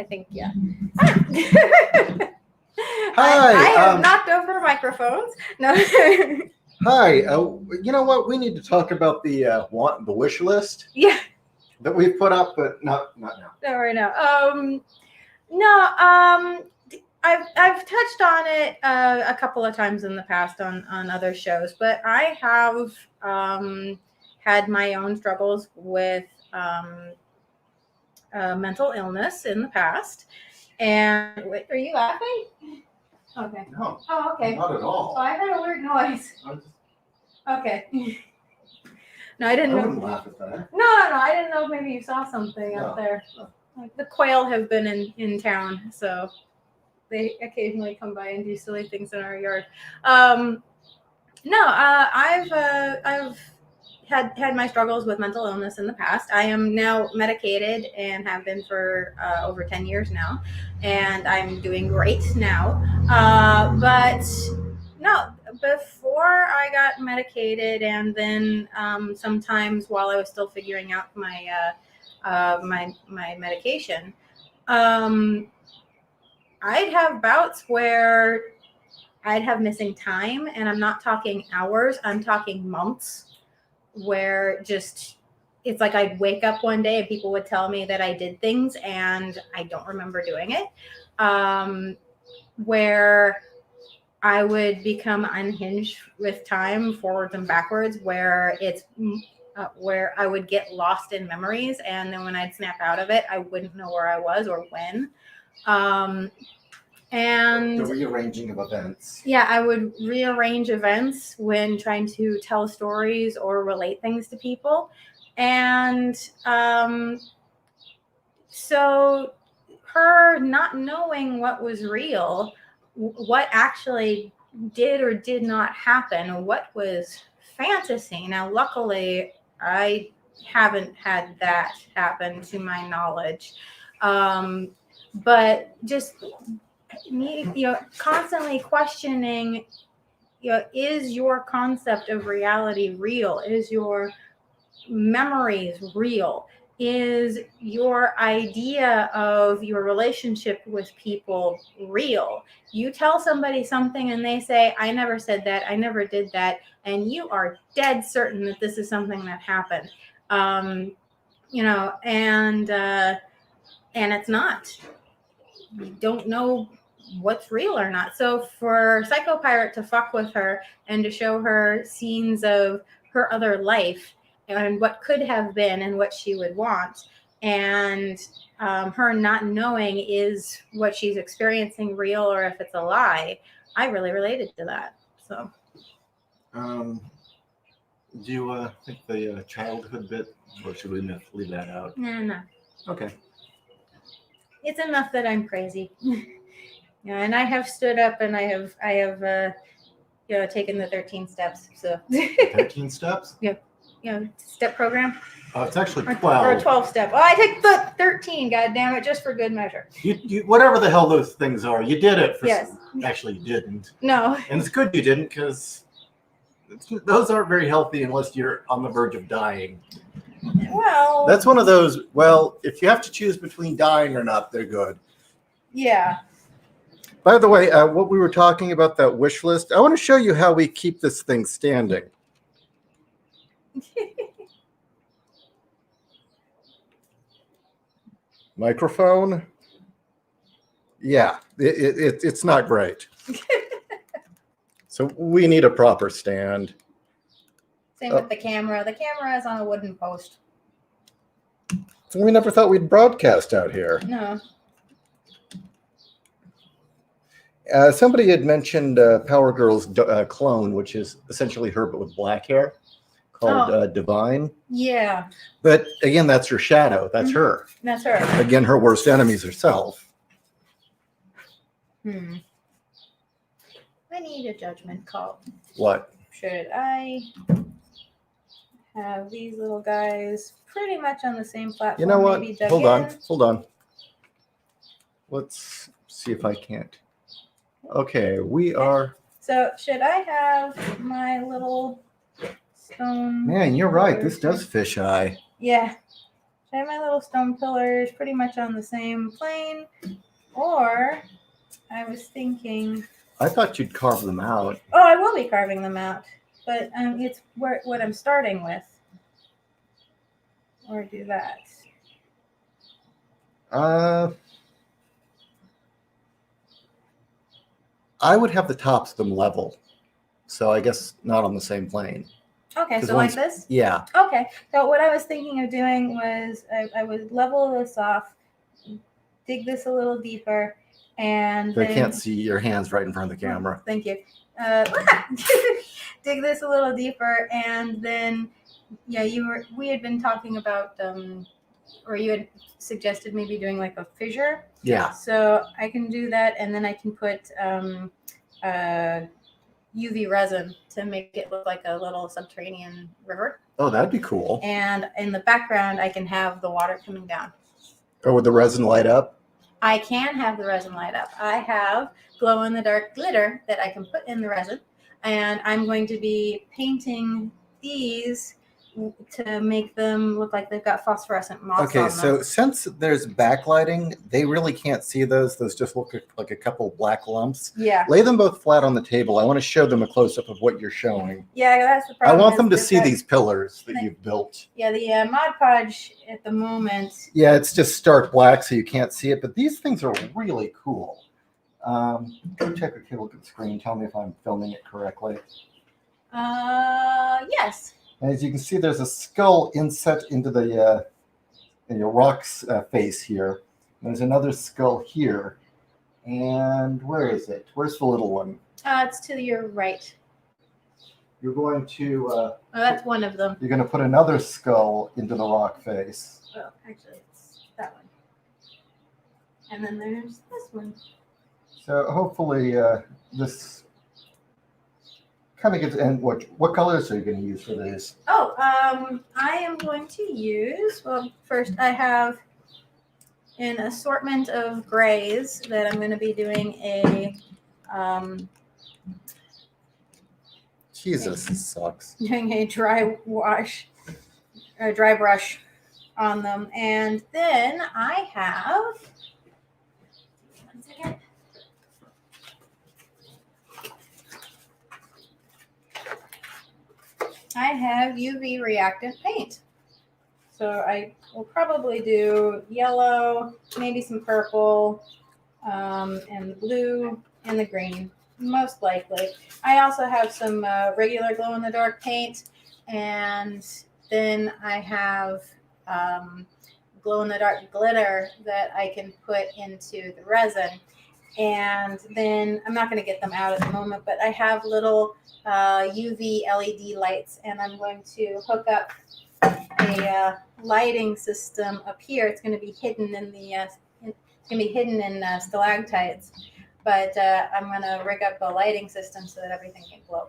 think, yeah.
Hi.
I have knocked over microphones. No.
Hi. You know what? We need to talk about the wish list.
Yeah.
That we've put up, but not now.
Not right now. I've touched on it a couple of times in the past on other shows, but I have had my own struggles with mental illness in the past. And wait, are you laughing? Okay.
No.
Oh, okay.
Not at all.
Oh, I heard a weird noise. Okay. No, I didn't know.
I wouldn't laugh at that.
No. I didn't know if maybe you saw something up there.
No.
Like the quail have been in town, so they occasionally come by and do silly things in our yard. I've had my struggles with mental illness in the past. I am now medicated and have been for over 10 years now, and I'm doing great now. But no, before I got medicated, and then sometimes while I was still figuring out my medication, I'd have bouts where I'd have missing time, and I'm not talking hours, I'm talking months, where just it's like I'd wake up one day and people would tell me that I did things and I don't remember doing it. Where I would become unhinged with time, forwards and backwards, where it's where I would get lost in memories, and then when I'd snap out of it, I wouldn't know where I was or when. And
the rearranging of events.
Yeah, I would rearrange events when trying to tell stories or relate things to people. And so her not knowing what was real, what actually did or did not happen, what was fantasy. Now, luckily, I haven't had that happen to my knowledge. But just constantly questioning, is your concept of reality real? Is your memories real? Is your idea of your relationship with people real? You tell somebody something and they say, I never said that, I never did that, and you are dead certain that this is something that happened. And it's not. You don't know what's real or not. So for Psychopirate to fuck with her and to show her scenes of her other life and what could have been and what she would want, and her not knowing is what she's experiencing real or if it's a lie. I really related to that. So
Do you think the childhood bit, or should we leave that out?
no,
Okay.
it's enough that I'm crazy. Yeah, and I have stood up and I have taken the 13 steps. So
13 steps?
Step program.
Oh, it's actually
Or
12.
a 12 step. Oh, I take the 13, god damn it, just for good measure.
You whatever the hell those things are, you did it.
Yes.
Actually, you didn't.
No.
And it's good you didn't, because those aren't very healthy unless you're on the verge of dying.
Well.
That's one of those, well, if you have to choose between dying or not, they're good.
Yeah.
By the way, what we were talking about, that wish list, I want to show you how we keep this thing standing. Microphone. Yeah, it's not great. So we need a proper stand.
Same with the camera. The camera is on a wooden post.
We never thought we'd broadcast out here.
No.
Somebody had mentioned Power Girl's clone, which is essentially her but with black hair, called Divine.
Yeah.
But again, that's her shadow. That's her.
That's her.
Again, her worst enemy is herself.
I need a judgment call.
What?
Should I have these little guys pretty much on the same platform?
You know what?
Maybe dug
Hold on. Let's see if I can't. Okay, we are.
So should I have my little stone?
Man, you're right.
pillars?
This does fisheye.
Yeah. Should I have my little stone pillars pretty much on the same plane? Or I was thinking.
I thought you'd carve them out.
Oh, I will be carving them out, but it's what I'm starting with. Or do that.
I would have the tops of them level, so I guess not on the same plane.
Okay, so like this?
Yeah.
Okay, so what I was thinking of doing was I would level this off, dig this a little deeper, and
They can't see your hands right in front of the camera.
Thank you. Dig this a little deeper, and then we had been talking about or you had suggested maybe doing like a fissure.
Yeah.
So I can do that, and then I can put UV resin to make it look like a little subterranean river.
Oh, that'd be cool.
And in the background, I can have the water coming down.
Or would the resin light up?
I can have the resin light up. I have glow-in-the-dark glitter that I can put in the resin, and I'm going to be painting these to make them look like they've got phosphorescent moths on them.
Okay, so since there's backlighting, they really can't see those. Those just look like a couple black lumps.
Yeah.
Lay them both flat on the table. I want to show them a close-up of what you're showing.
Yeah, that's the
I
problem.
want them to see these pillars that you've built.
Yeah, the Mod Podge at the moment.
Yeah, it's just stark black, so you can't see it. But these things are really cool. Go take a look at the screen. Tell me if I'm filming it correctly.
Yes.
As you can see, there's a skull inset into the rock's face here. There's another skull here. And where is it? Where's the little one?
It's to your right.
You're going to...
oh, that's one of them.
You're going to put another skull into the rock face.
Oh, actually, it's that one. And then there's this one.
So hopefully this kind of gives... And what colors are you going to use for these?
Oh, I am going to use... Well, first I have an assortment of grays that I'm going to be doing a...
Jesus, this sucks.
Doing a dry brush on them. And then I have... One second. I have UV reactant paint. So I will probably do yellow, maybe some purple, and the blue and the green, most likely. I also have some regular glow-in-the-dark paint, and then I have glow-in-the-dark glitter that I can put into the resin. And then I'm not going to get them out at the moment, but I have little UV LED lights, and I'm going to hook up a lighting system up here. It's going to be hidden in stalactites, but I'm going to rig up a lighting system so that everything can glow.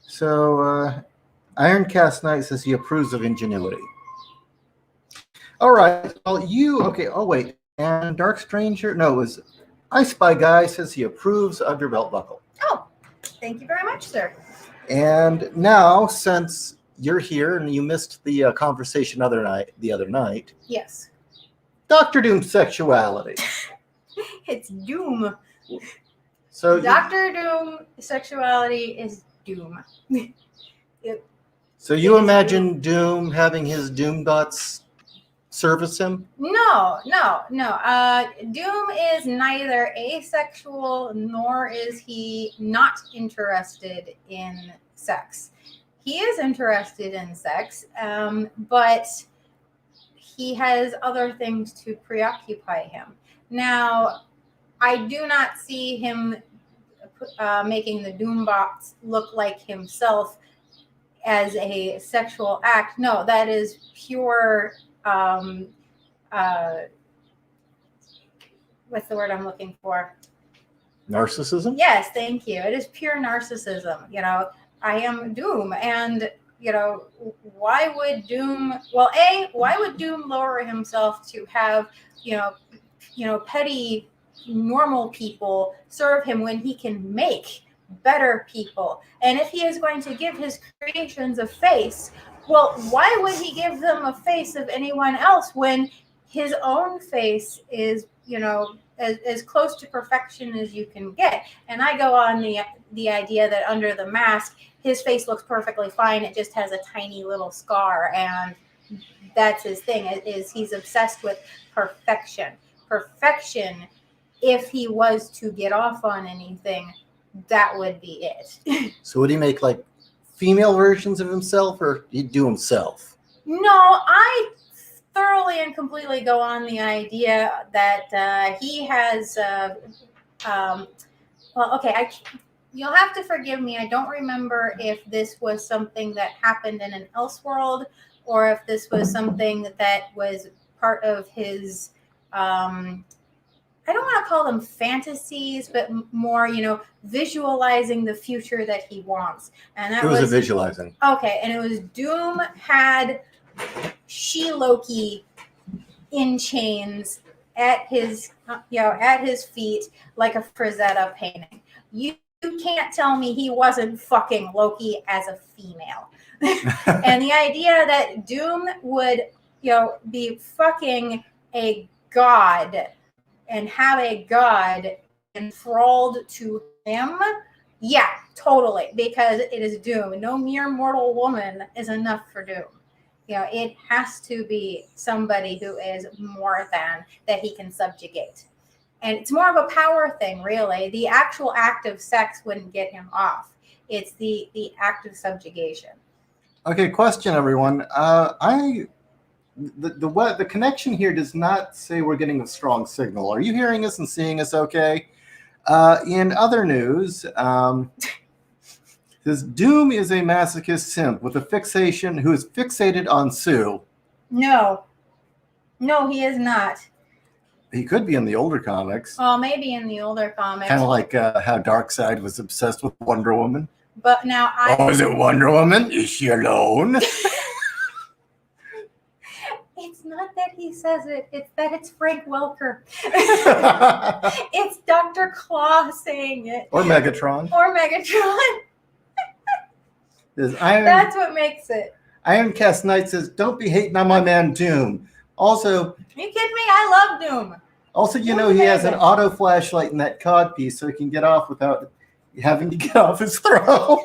So Ironcast Knight says he approves of ingenuity. All right. Well, okay. Oh, wait. And Dark Stranger? No, it was I Spy Guy says he approves of your belt buckle.
Oh, thank you very much, sir.
And now, since you're here and you missed the conversation the other night.
Yes.
Dr. Doom's sexuality.
It's Doom.
So
Dr. Doom sexuality is Doom.
So you imagine Doom having his Doom bots service him?
No. Doom is neither asexual nor is he not interested in sex. He is interested in sex, but he has other things to preoccupy him. Now, I do not see him making the Doom bots look like himself as a sexual act. No, that is pure what's the word I'm looking for?
Narcissism?
Yes, thank you. It is pure narcissism. I am Doom, and why would Doom? Well, why would Doom lower himself to have petty normal people serve him when he can make better people? And if he is going to give his creations a face, well, why would he give them a face of anyone else when his own face is, as close to perfection as you can get? And I go on the idea that under the mask, his face looks perfectly fine. It just has a tiny little scar, and that's his thing. Is he's obsessed with perfection. Perfection. If he was to get off on anything, that would be it.
So would he make like female versions of himself, or he'd do himself?
No, I thoroughly and completely go on the idea that he has. You'll have to forgive me. I don't remember if this was something that happened in an Elseworld, or if this was something that was part of his. I don't want to call them fantasies, but more, visualizing the future that he wants. And that
was a visualizing.
Okay, and it was Doom had She-Loki in chains at his feet like a Frazetta painting. You can't tell me he wasn't fucking Loki as a female. And the idea that Doom would, be fucking a god and have a god enthralled to him, yeah, totally, because it is Doom. No mere mortal woman is enough for Doom. It has to be somebody who is more than that he can subjugate. And it's more of a power thing, really. The actual act of sex wouldn't get him off. It's the act of subjugation.
Okay, question, everyone. The connection here does not say we're getting a strong signal. Are you hearing us and seeing us okay? In other news, says Doom is a masochist simp with a fixation who is fixated on Sue.
No, he is not.
He could be in the older comics.
Oh, maybe in the older comics.
Kind of like how Darkseid was obsessed with Wonder Woman.
But now
is it Wonder Woman? Is she alone?
It's not that he says it. It's that it's Frank Welker. It's Dr. Claw saying it.
Or Megatron.
That's what makes it.
Ironcast Knight says, don't be hating on my man Doom. Also,
are you kidding me? I love Doom.
Also, he has an auto flashlight in that cod piece, so he can get off without having to get off his throne.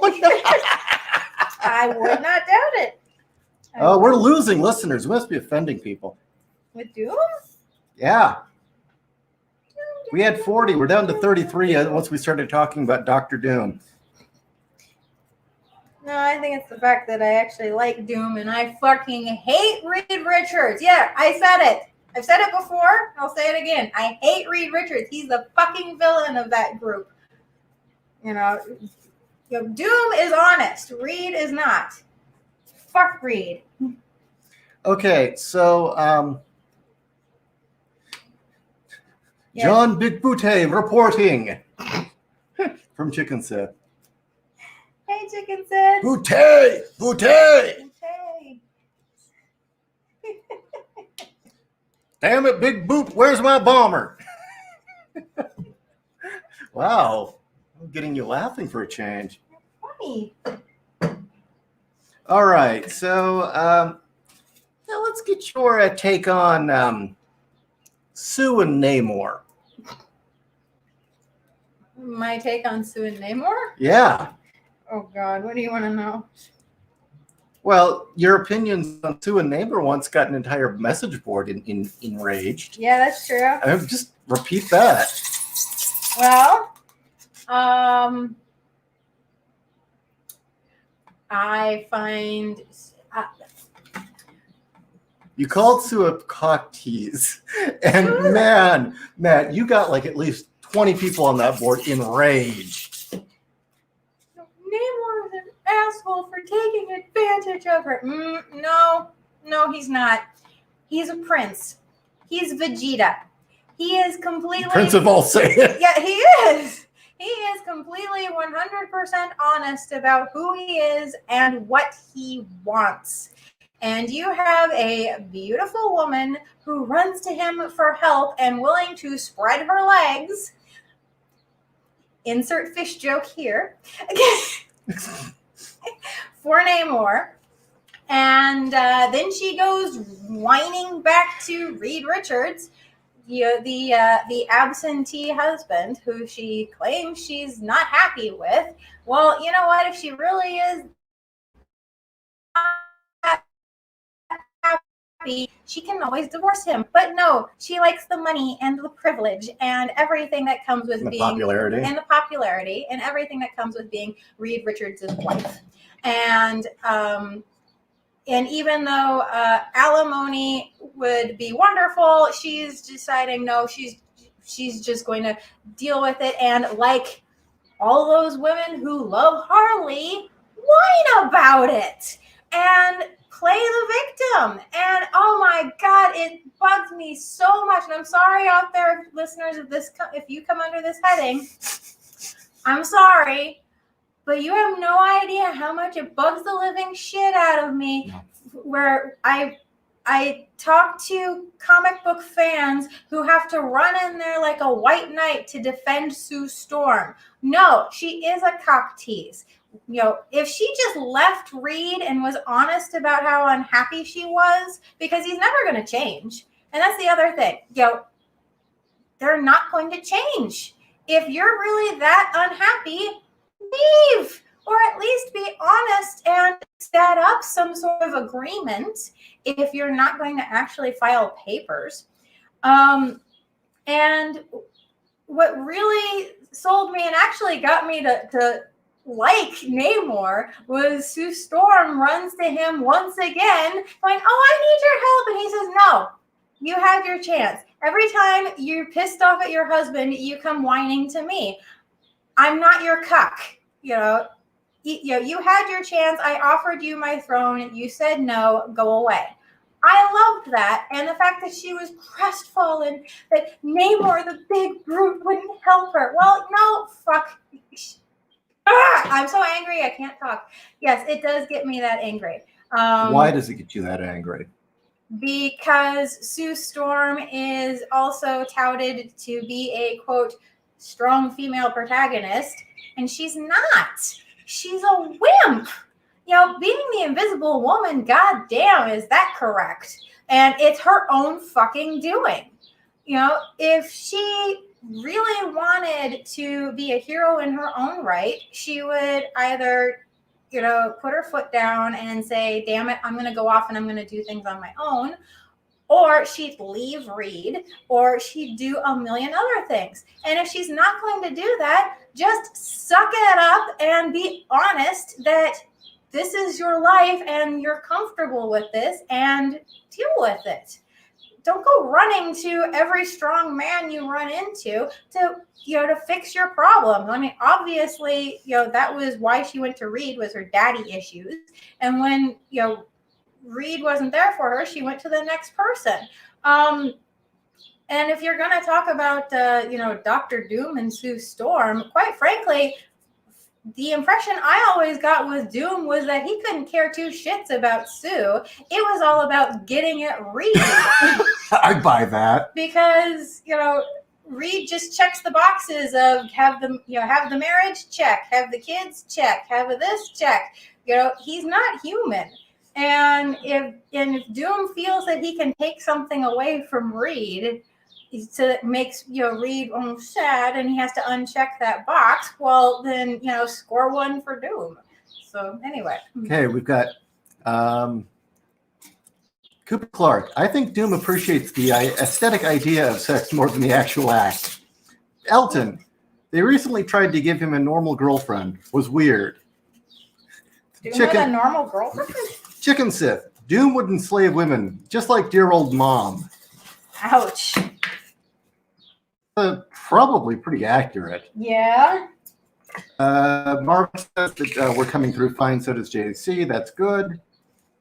I would not doubt it.
We're losing listeners. We must be offending people.
With Doom?
Yeah. We had 40. We're down to 33 once we started talking about Dr. Doom.
No, I think it's the fact that I actually like Doom and I fucking hate Reed Richards. Yeah, I said it. I've said it before. I'll say it again. I hate Reed Richards. He's the fucking villain of that group. Doom is honest. Reed is not. Fuck Reed.
Okay, so
Yes.
John Big Booty reporting from Chicken Set.
Hey, Chicken Sid.
Booty! Booty!
Hey.
Damn it, Big Boot, where's my bomber? Wow, I'm getting you laughing for a change.
Funny.
All right, so now let's get your take on Sue and Namor.
My take on Sue and Namor?
Yeah.
Oh, God. What do you want to know?
Well, your opinions on Sue and Namor once got an entire message board enraged.
Yeah, that's true.
Just repeat that.
Well, I find
You called Sue a cock tease, and man, Matt, you got like at least 20 people on that board enraged.
Namor is an asshole for taking advantage of her. No, he's not. He's a prince. He's Vegeta. He is completely
Prince of all Saiyans.
Yeah, he is. He is completely 100% honest about who he is and what he wants. And you have a beautiful woman who runs to him for help and willing to spread her legs. Insert fish joke here. For Namor. And then she goes whining back to Reed Richards, the absentee husband who she claims she's not happy with. Well, you know what? If she really is happy, she can always divorce him. But no, she likes the money and the privilege and everything that comes with being
popularity.
And the popularity and everything that comes with being Reed Richards' wife. And even though alimony would be wonderful, she's deciding no, she's just going to deal with it. And like all those women who love Harley, whine about it and play the victim. And oh my God, it bugs me so much. And I'm sorry out there, listeners of this, if you come under this heading, I'm sorry. But you have no idea how much it bugs the living shit out of me. Where I talk to comic book fans who have to run in there like a white knight to defend Sue Storm. No, she is a cock tease. If she just left Reed and was honest about how unhappy she was, because he's never going to change. And that's the other thing. They're not going to change. If you're really that unhappy, leave, or at least be honest and set up some sort of agreement if you're not going to actually file papers. And what really sold me and actually got me to like Namor was Sue Storm runs to him once again going, oh, I need your help. And he says, no, you had your chance. Every time you're pissed off at your husband, you come whining to me. I'm not your cuck. You had your chance. I offered you my throne. You said no, go away. I loved that. And the fact that she was crestfallen that Namor, the big brute, wouldn't help her. Well, no, fuck. I'm so angry I can't talk. Yes, it does get me that angry.
Why does it get you that angry?
Because Sue Storm is also touted to be a, quote, strong female protagonist, and she's not. She's a wimp. Being the invisible woman, goddamn, is that correct? And it's her own fucking doing. If she really wanted to be a hero in her own right, she would either, put her foot down and say, damn it, I'm going to go off and I'm going to do things on my own. Or she'd leave Reed, or she'd do a million other things. And if she's not going to do that, just suck it up and be honest that this is your life and you're comfortable with this, and deal with it. Don't go running to every strong man you run into to fix your problem. I mean, obviously, that was why she went to Reed, was her daddy issues. And when, Reed wasn't there for her, she went to the next person. And if you're going to talk about, Dr. Doom and Sue Storm, quite frankly, the impression I always got with Doom was that he couldn't care two shits about Sue. It was all about getting at Reed.
I buy that.
Because, Reed just checks the boxes of have the marriage, check, have the kids, check, have this, check. He's not human. And if Doom feels that he can take something away from Reed, so it makes Reed almost sad, and he has to uncheck that box, well then score one for Doom. So anyway,
okay, we've got Cooper Clark. I think Doom appreciates the aesthetic idea of sex more than the actual act. Elton, they recently tried to give him a normal girlfriend. Was weird.
Doom had a normal girlfriend?
Chicken Sith. Doom would enslave women, just like dear old mom.
Ouch.
Probably pretty accurate.
Yeah.
Mark says that we're coming through fine, so does JC. That's good.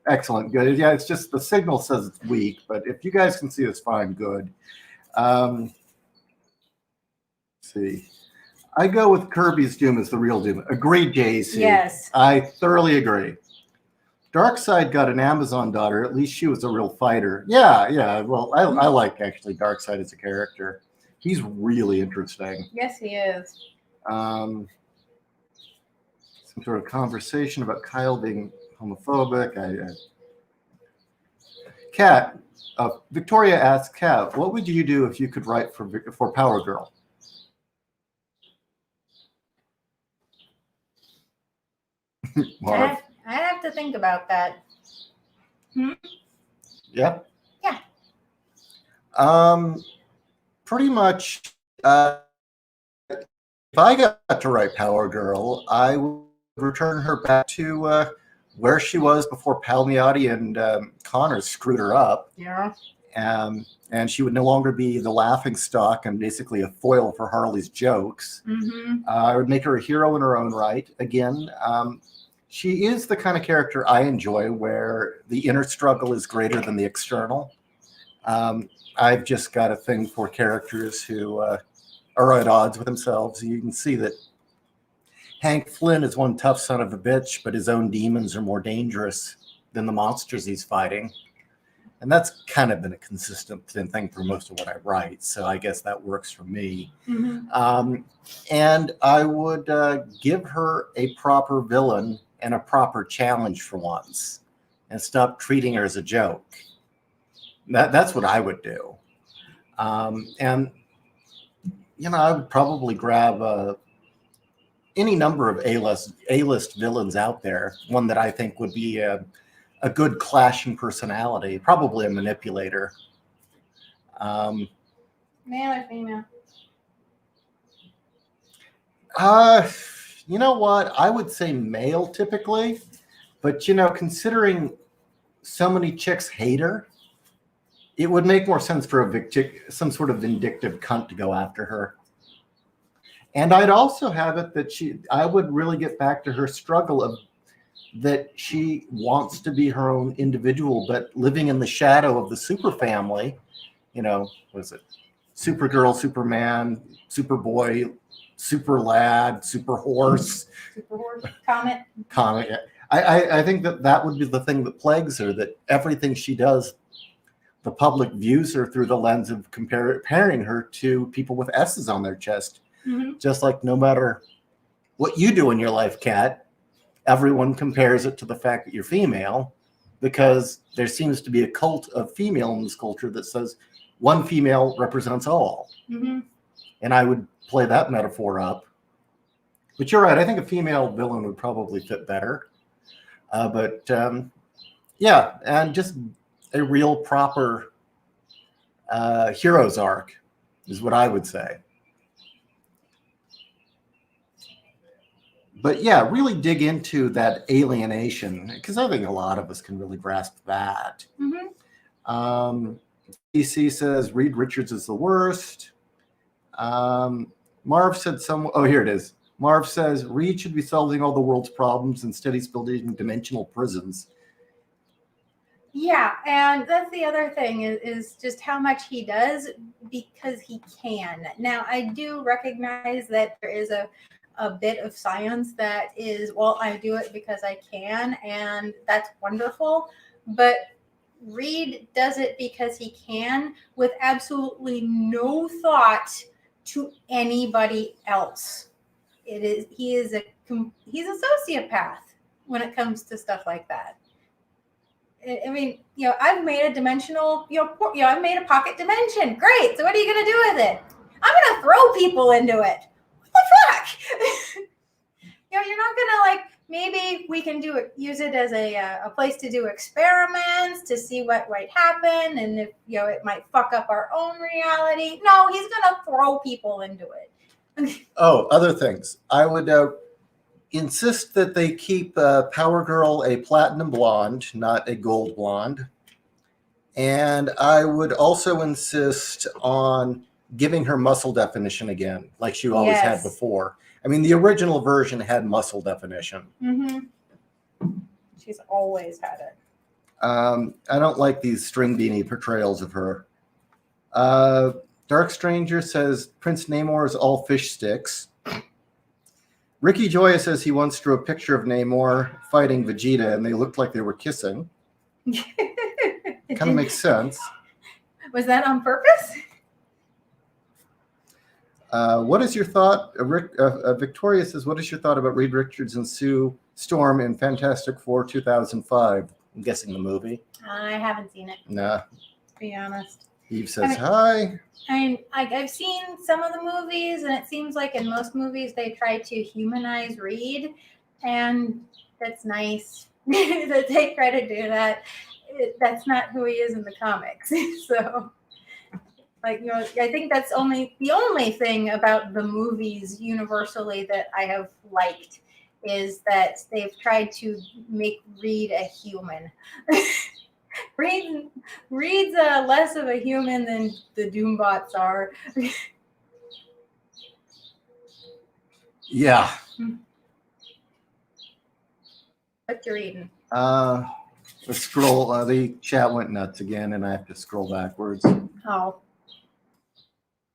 Excellent, good. Yeah, it's just the signal says it's weak, but if you guys can see us fine, good. Let's see. I go with Kirby's Doom as the real Doom. Agreed, JC.
Yes.
I thoroughly agree. Darkseid got an Amazon daughter. At least she was a real fighter. Yeah. Well, I like actually Darkseid as a character. He's really interesting.
Yes, he is.
Some sort of conversation about Kyle being homophobic. Kat, Victoria asks, Kat, what would you do if you could write for Power Girl?
I'd have to think about that.
Yeah.
Yeah.
Pretty much, if I got to write Power Girl, I would return her back to where she was before Palmiotti and Connor screwed her up.
Yeah.
And she would no longer be the laughing stock and basically a foil for Harley's jokes.
Mm-hmm.
I would make her a hero in her own right. Again, she is the kind of character I enjoy, where the inner struggle is greater than the external. I've just got a thing for characters who are at odds with themselves. You can see that Hank Flynn is one tough son of a bitch, but his own demons are more dangerous than the monsters he's fighting. And that's kind of been a consistent thing for most of what I write. So I guess that works for me.
Mm-hmm.
And I would give her a proper villain and a proper challenge for once, and stop treating her as a joke. That's what I would do. And, I would probably grab any number of A-list villains out there. One that I think would be a good clashing personality, probably a manipulator.
Male or female?
You know what? I would say male typically, but considering so many chicks hate her, it would make more sense for some sort of vindictive cunt to go after her. And I'd also have it that I would really get back to her struggle of that she wants to be her own individual, but living in the shadow of the super family. What is it? Supergirl, Superman, Superboy, Super Lad, Super Horse.
Super Horse. Comet.
Yeah. I think that would be the thing that plagues her, that everything she does, the public views her through the lens of comparing her to people with S's on their chest.
Mm-hmm.
Just like no matter what you do in your life, Kat, everyone compares it to the fact that you're female, because there seems to be a cult of female in this culture that says one female represents all.
Mm-hmm.
And I would play that metaphor up. But you're right. I think a female villain would probably fit better. Yeah, and just a real proper hero's arc is what I would say. But yeah, really dig into that alienation, because I think a lot of us can really grasp that. DC says Reed Richards is the worst. Marv said oh, here it is. Marv says Reed should be solving all the world's problems. Instead, he's building dimensional prisons.
Yeah, and that's the other thing is just how much he does because he can. Now, I do recognize that there is a bit of science that is, well, I do it because I can, and that's wonderful. But Reed does it because he can with absolutely no thought to anybody else. He's a sociopath when it comes to stuff like that. I mean, I've made a dimensional, I've made a pocket dimension. Great. So what are you going to do with it? I'm going to throw people into it. What the fuck? You're not going to maybe we can use it as a place to do experiments to see what might happen. And if, it might fuck up our own reality. No, he's going to throw people into it.
Oh, other things. I would insist that they keep Power Girl a platinum blonde, not a gold blonde. And I would also insist on giving her muscle definition again, like she always had before. I mean, the original version had muscle definition.
She's always had it.
I don't like these string beanie portrayals of her. Dark Stranger says Prince Namor is all fish sticks. Ricky Joya says he once drew a picture of Namor fighting Vegeta, and they looked like they were kissing. Kind of makes sense.
Was that on purpose?
What is your thought? Victoria says, what is your thought about Reed Richards and Sue Storm in Fantastic Four 2005? I'm guessing the movie.
I haven't seen it.
Nah.
To be honest.
Eve says, hi.
I mean, I've seen some of the movies, and it seems like in most movies they try to humanize Reed, and that's nice that they try to do that. That's not who he is in the comics. So, I think that's the only thing about the movies universally that I have liked is that they've tried to make Reed a human. Reed's less of a human than the Doombots are.
Yeah.
What you reading?
Let's scroll. The chat went nuts again, and I have to scroll backwards.
Oh.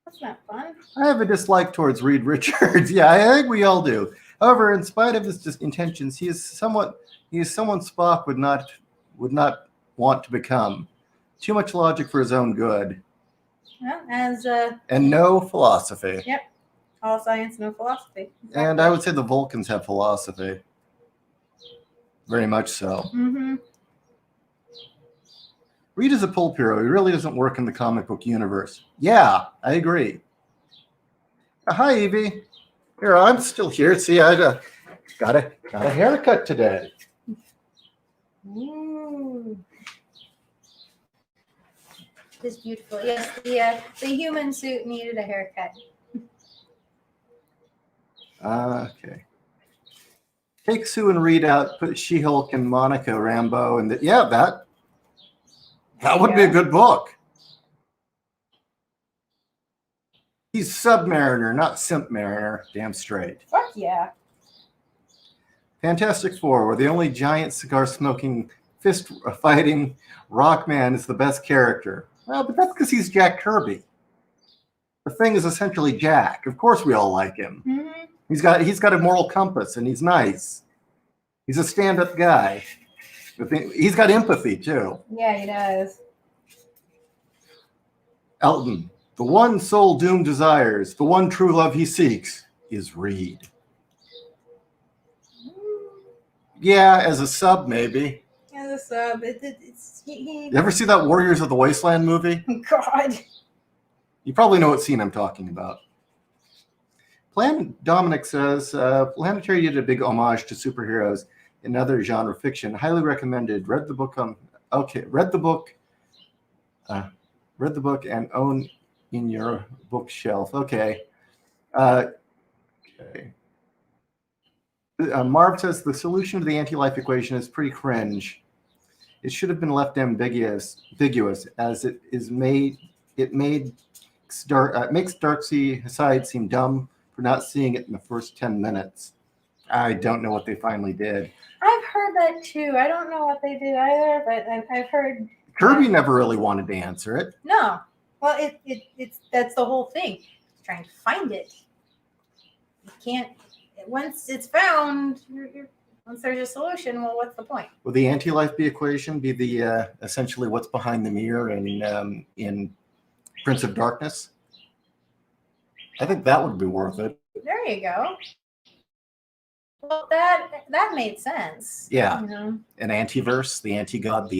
That's not fun.
I have a dislike towards Reed Richards. Yeah, I think we all do. However, in spite of his intentions, he is someone Spock would not want to become. Too much logic for his own good.
Well,
and no philosophy.
Yep. All science, no philosophy. Exactly.
And I would say the Vulcans have philosophy. Very much so. Reed is a pulp hero. He really doesn't work in the comic book universe. Yeah, I agree. Hi, Evie. Here, I'm still here. See, I got a haircut today.
Ooh. It's beautiful. Yes, the human suit needed a haircut.
Okay. Take Sue and Reed out, put She-Hulk and Monica Rambeau, and that would be a good book. He's Submariner, not Simp Mariner. Damn straight.
Fuck yeah.
Fantastic Four, where the only giant cigar-smoking, fist-fighting Rockman is the best character. Well, but that's because he's Jack Kirby. The Thing is essentially Jack. Of course we all like him. He's got a moral compass, and he's nice. He's a stand-up guy. He's got empathy, too.
Yeah, he does.
Elton, the one soul Doom desires, the one true love he seeks, is Reed. Yeah, as a sub, maybe.
As a sub.
You ever see that Warriors of the Wasteland movie?
God.
You probably know what scene I'm talking about. Dominic says, Planetary did a big homage to superheroes in other genre fiction. Highly recommended. Read the book and own in your bookshelf. Okay. Okay. Marv says the solution to the anti-life equation is pretty cringe. It should have been left ambiguous as it is made. It makes Darcy Hyde seem dumb for not seeing it in the first 10 minutes. I don't know what they finally did.
I've heard that too. I don't know what they did either, but I've heard
Kirby never really wanted to answer it.
No. Well, it's that's the whole thing. Trying to find it. You can't. Once it's found, once there's a solution, well, what's the point?
Will the anti-life equation be the essentially what's behind the mirror in Prince of Darkness? I think that would be worth it.
There you go. Well, that made sense.
Yeah.
You know?
An antiverse, the anti-god,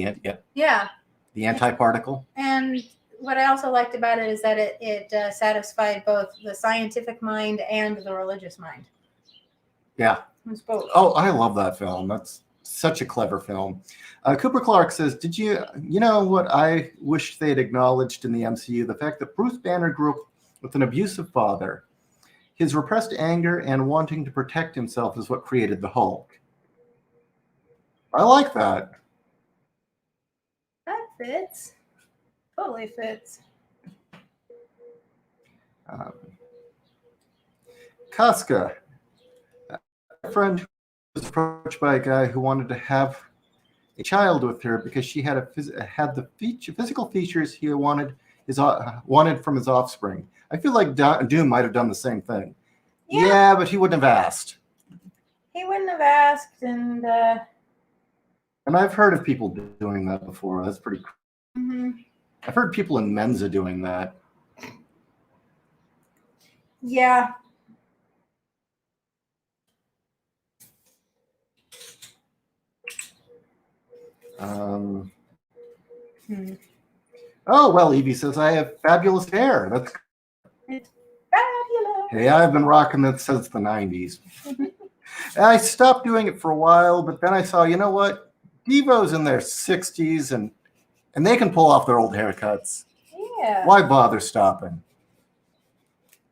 Yeah.
The anti-particle.
And what I also liked about it is that it satisfied both the scientific mind and the religious mind.
Yeah.
It's both.
Oh, I love that film. That's such a clever film. Cooper Clark says, "Did you know what I wish they had acknowledged in the MCU? The fact that Bruce Banner grew up with an abusive father. His repressed anger and wanting to protect himself is what created the Hulk." I like that.
That fits. Totally fits.
Casca, a friend was approached by a guy who wanted to have a child with her because she had the physical features he wanted from his offspring. I feel like Doom might have done the same thing. Yeah, but he wouldn't have asked.
He wouldn't have asked, and
I've heard of people doing that before. That's pretty cool.
Mm-hmm.
I've heard people in Mensa doing that.
Yeah.
Oh, well, Evie says, I have fabulous hair. That's
It's fabulous.
Hey, I've been rocking that since the 90s. I stopped doing it for a while, but then I saw, you know what? Devo's in their 60s, and they can pull off their old haircuts.
Yeah.
Why bother stopping?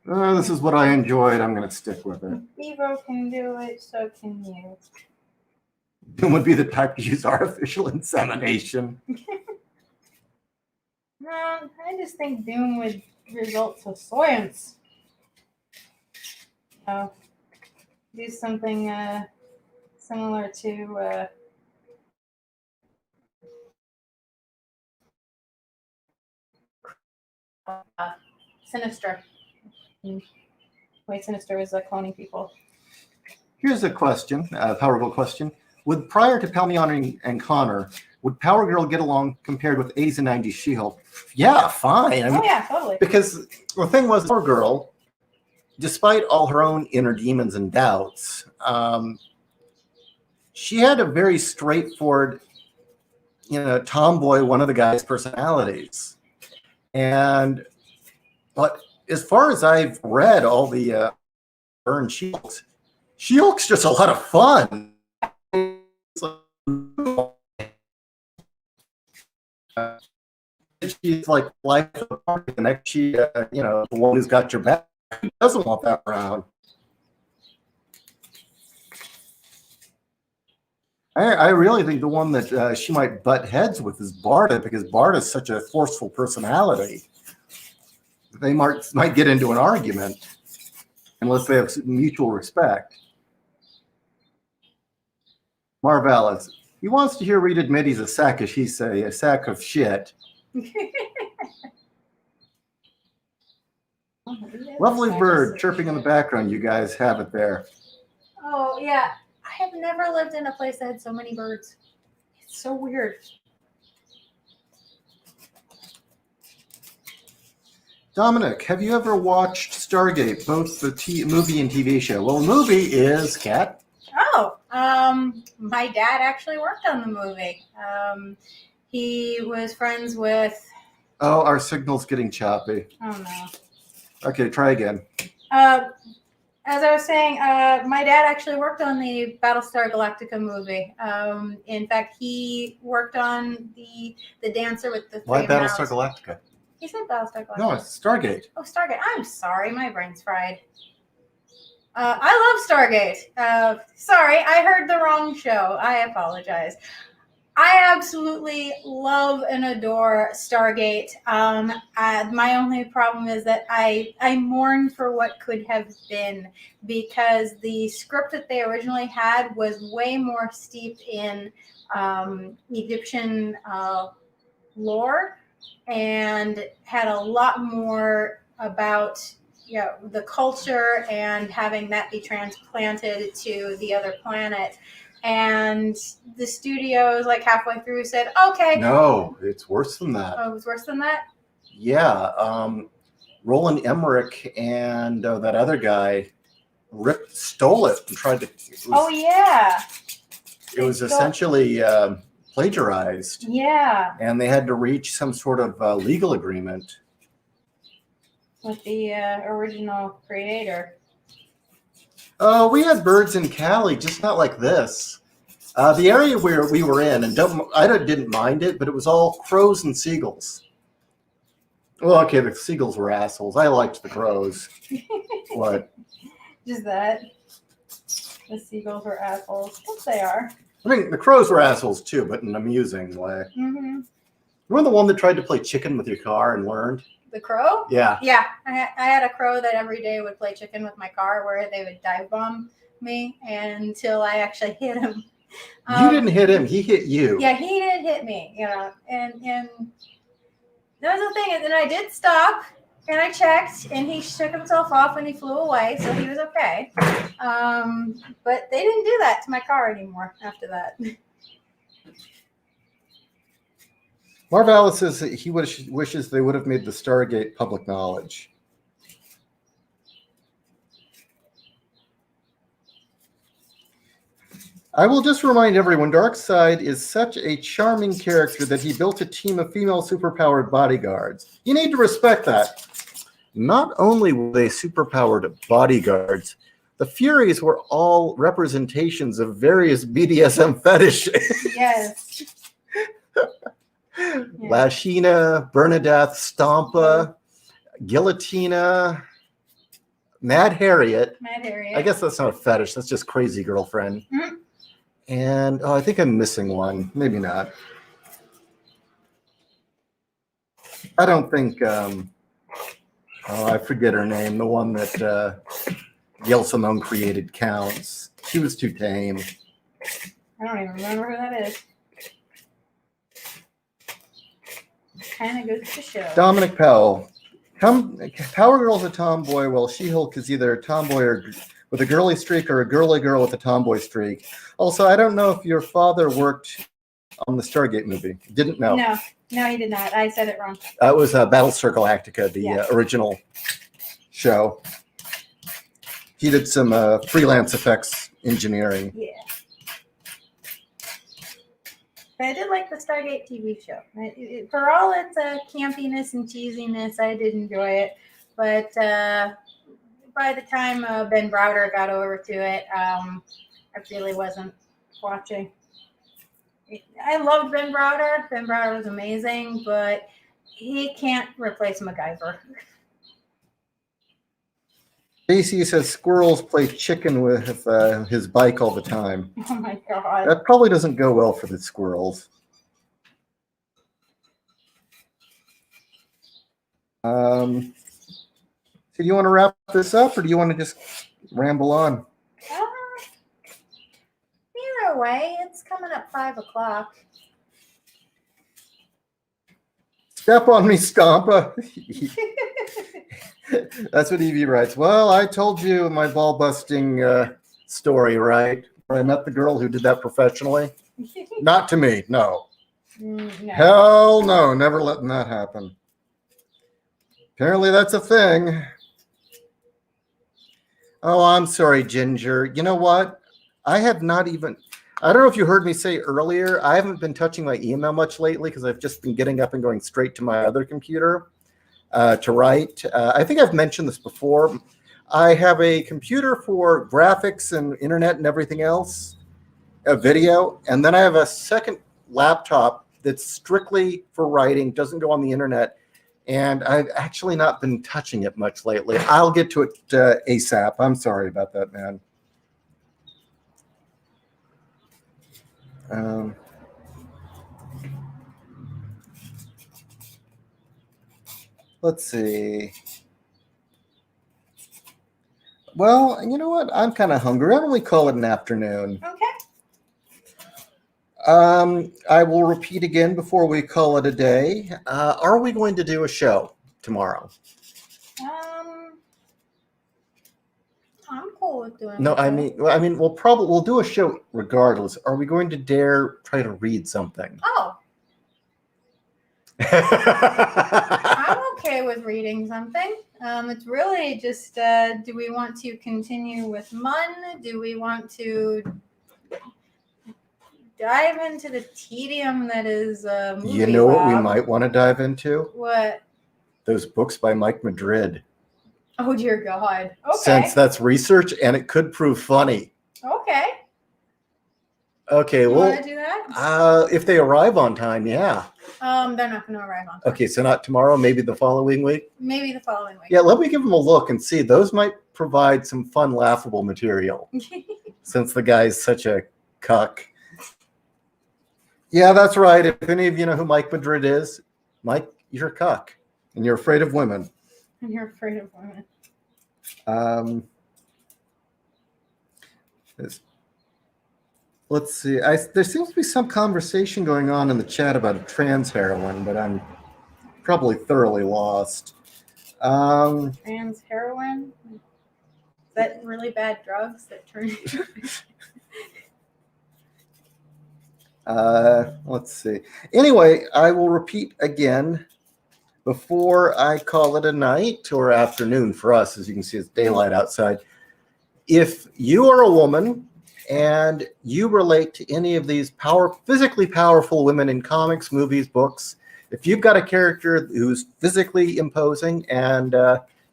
This is what I enjoyed. I'm going to stick with it.
Devo can do it, so can you.
Doom would be the type to use artificial insemination.
No, I just think Doom would result to science. Do something similar to Sinister. Wait, Sinister was cloning people.
Here's a question, a Power Girl question. Prior to Palmion and Connor, would Power Girl get along compared with 80s and 90s She-Hulk? Yeah, fine. I mean,
yeah, totally.
Because the thing was, Power Girl, despite all her own inner demons and doubts, she had a very straightforward, tomboy, one of the guy's personalities. But as far as I've read all the Burn She-Hulk's just a lot of fun. She's like life of the party. The next the one who's got your back. Who doesn't want that around? I really think the one that she might butt heads with is Barda, because Barda's such a forceful personality. They might get into an argument unless they have mutual respect. Marvelous. He wants to hear Reed admit he's a sack of shit. Lovely bird chirping in the background. You guys have it there.
Oh, yeah. I have never lived in a place that had so many birds. It's so weird.
Dominic, have you ever watched Stargate, both the movie and TV show? Well, the movie is, Kat?
Oh, my dad actually worked on the movie. He was friends with...
Oh, our signal's getting choppy.
Oh, no.
Okay, try again.
As I was saying, my dad actually worked on the Battlestar Galactica movie. In fact, he worked on the dancer with the
Why
three
Battlestar
mouths.
Galactica?
He said Battlestar Galactica.
No, it's Stargate.
Oh, Stargate. I'm sorry, my brain's fried. I love Stargate. Sorry, I heard the wrong show. I apologize. I absolutely love and adore Stargate. My only problem is that I mourn for what could have been, because the script that they originally had was way more steeped in Egyptian lore, and had a lot more about the culture and having that be transplanted to the other planet. And the studios, like halfway through, said, "Okay."
No, it's worse than that.
Oh, it was worse than that.
Yeah, Roland Emmerich and that other guy stole it and tried to.
Yeah.
It was essentially plagiarized.
Yeah.
And they had to reach some sort of legal agreement
with the original creator.
We had birds in Cali, just not like this. The area where we were in, and I didn't mind it, but it was all crows and seagulls. Well, okay, the seagulls were assholes. I liked the crows. What?
Just that. The seagulls were assholes. Yes, they are.
I mean, the crows were assholes too, but in an amusing way.
Mm-hmm.
Remember the one that tried to play chicken with your car and learned?
The crow?
Yeah.
Yeah. I had a crow that every day would play chicken with my car, where they would dive bomb me until I actually hit him.
You didn't hit him. He hit you.
Yeah, he did hit me. And that was the thing. And then I did stop, and I checked, and he shook himself off and he flew away, so he was okay. But they didn't do that to my car anymore after that.
Marv Alice says that he wishes they would have made the Stargate public knowledge. I will just remind everyone, Darkseid is such a charming character that he built a team of female superpowered bodyguards. You need to respect that. Not only were they superpowered bodyguards, the Furies were all representations of various BDSM fetishes.
Yes.
Lashina, Bernadette, Stampa, Guillotina, Mad Harriet.
Mad Harriet.
I guess that's not a fetish. That's just crazy girlfriend.
Mm-hmm.
And I think I'm missing one. Maybe not. I don't think. I forget her name. The one that Gail Simone created counts. She was too tame.
I don't even remember who that is. Kind of goes to show.
Dominic Powell. Power Girl's a tomboy, while She-Hulk is either a tomboy or with a girly streak or a girly girl with a tomboy streak. Also, I don't know if your father worked on the Stargate movie. Didn't know.
No, he did not. I said it wrong.
It was Battlestar Galactica, the original show. He did some freelance effects engineering.
Yeah. But I did like the Stargate TV show. For all its campiness and cheesiness, I did enjoy it. But by the time Ben Browder got over to it, I really wasn't watching. I loved Ben Browder. Ben Browder was amazing, but he can't replace MacGyver.
Casey says squirrels play chicken with his bike all the time.
Oh my God.
That probably doesn't go well for the squirrels. So do you want to wrap this up, or do you want to just ramble on?
Either way, it's coming up 5 o'clock.
Step on me, Stampa. That's what Evie writes. Well, I told you my ball-busting story, right? Where I met the girl who did that professionally. Not to me, no.
No.
Hell no, never letting that happen. Apparently that's a thing. Oh, I'm sorry, Ginger. You know what? I don't know if you heard me say earlier, I haven't been touching my email much lately because I've just been getting up and going straight to my other computer to write. I think I've mentioned this before. I have a computer for graphics and internet and everything else, a video, and then I have a second laptop that's strictly for writing, doesn't go on the internet. And I've actually not been touching it much lately. I'll get to it ASAP. I'm sorry about that, man. Let's see. Well, you know what? I'm kind of hungry. Why don't we call it an afternoon?
Okay.
I will repeat again before we call it a day. Are we going to do a show tomorrow?
I'm cool with doing.
No, I mean, we'll do a show regardless. Are we going to dare try to read something?
Oh, I'm okay with reading something. It's really just, do we want to continue with Mun? Do we want to dive into the tedium that is movie
You know what we
lab?
might want to dive into?
What?
Those books by Mike Madrid.
Oh, dear God. Okay.
Since that's research and it could prove funny.
Okay.
Okay,
You
well,
want to do that?
if they arrive on time, yeah.
They're not going to arrive on time.
Okay, so not tomorrow, maybe the following week?
Maybe the following week.
Yeah, let me give them a look and see. Those might provide some fun, laughable material since the guy's such a cuck. Yeah, that's right. If any of you know who Mike Madrid is, Mike, you're a cuck and you're afraid of women.
And you're afraid of women.
Let's see. There seems to be some conversation going on in the chat about a trans heroine, but I'm probably thoroughly lost.
Trans heroin? Is that really bad drugs that turn
Let's see. Anyway, I will repeat again before I call it a night or afternoon for us. As you can see, it's daylight outside. If you are a woman and you relate to any of these physically powerful women in comics, movies, books, if you've got a character who's physically imposing and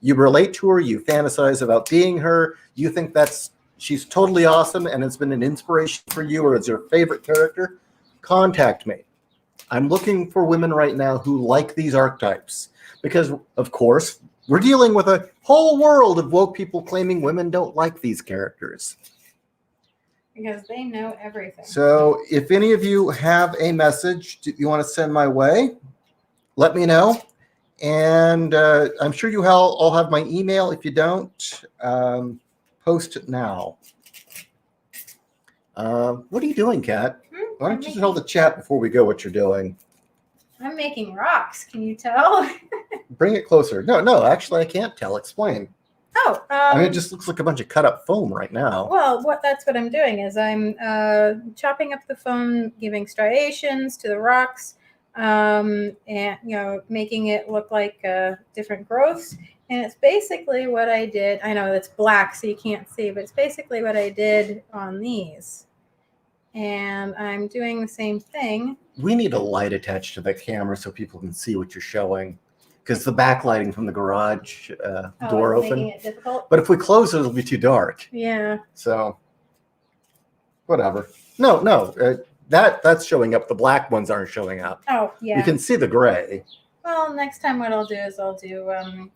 you relate to her, you fantasize about being her, you think she's totally awesome and it's been an inspiration for you or is your favorite character, contact me. I'm looking for women right now who like these archetypes because, of course, we're dealing with a whole world of woke people claiming women don't like these characters.
Because they know everything.
So if any of you have a message you want to send my way, let me know. And I'm sure you all have my email. If you don't, post it now. What are you doing, Kat? Why don't you tell the chat before we go what you're doing?
I'm making rocks. Can you tell?
Bring it closer. No, actually, I can't tell. Explain.
Oh,
I mean, it just looks like a bunch of cut up foam right now.
Well, that's what I'm doing is I'm chopping up the foam, giving striations to the rocks, and making it look like different growths. And it's basically what I did. I know it's black, so you can't see, but it's basically what I did on these. And I'm doing the same thing.
We need a light attached to the camera so people can see what you're showing. Because the backlighting from the garage door open.
Making it difficult.
But if we close it, it'll be too dark.
Yeah.
So, whatever. No, that's showing up. The black ones aren't showing up.
Oh, yeah.
You can see the gray.
Well, next time what I'll do is I'll do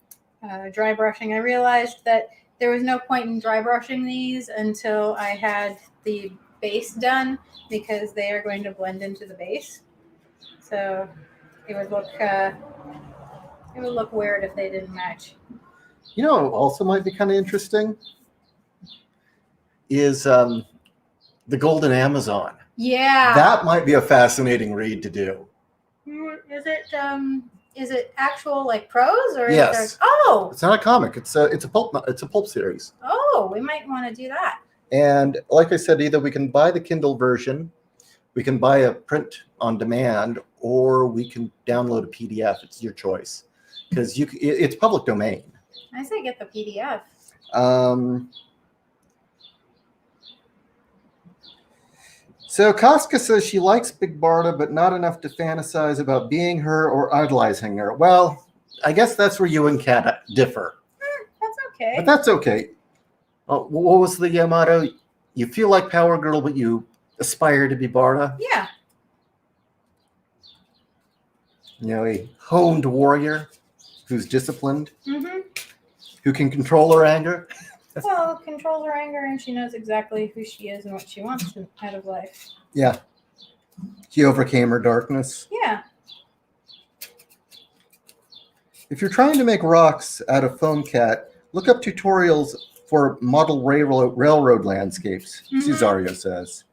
dry brushing. I realized that there was no point in dry brushing these until I had the base done because they are going to blend into the base. So it would look weird if they didn't match.
You know, also might be kind of interesting is the Golden Amazon.
Yeah.
That might be a fascinating read to do.
Is it actual like prose or
yes?
Is there, oh,
it's not a comic. It's a pulp series.
Oh, we might want to do that.
And like I said, either we can buy the Kindle version, we can buy a print on demand, or we can download a PDF. It's your choice because it's public domain.
I say get the PDF.
So Casca says she likes Big Barda, but not enough to fantasize about being her or idolizing her. Well, I guess that's where you and Kat differ.
That's okay.
But that's okay. What was the motto? You feel like Power Girl, but you aspire to be Barda?
Yeah.
You know, a honed warrior. who's disciplined,
Mm-hmm.
who can control her anger.
Well, controls her anger, and she knows exactly who she is and what she wants out of life.
Yeah. She overcame her darkness.
Yeah.
If you're trying to make rocks out of foam cat, look up tutorials for model railroad landscapes,
Mhm.
Cesario says.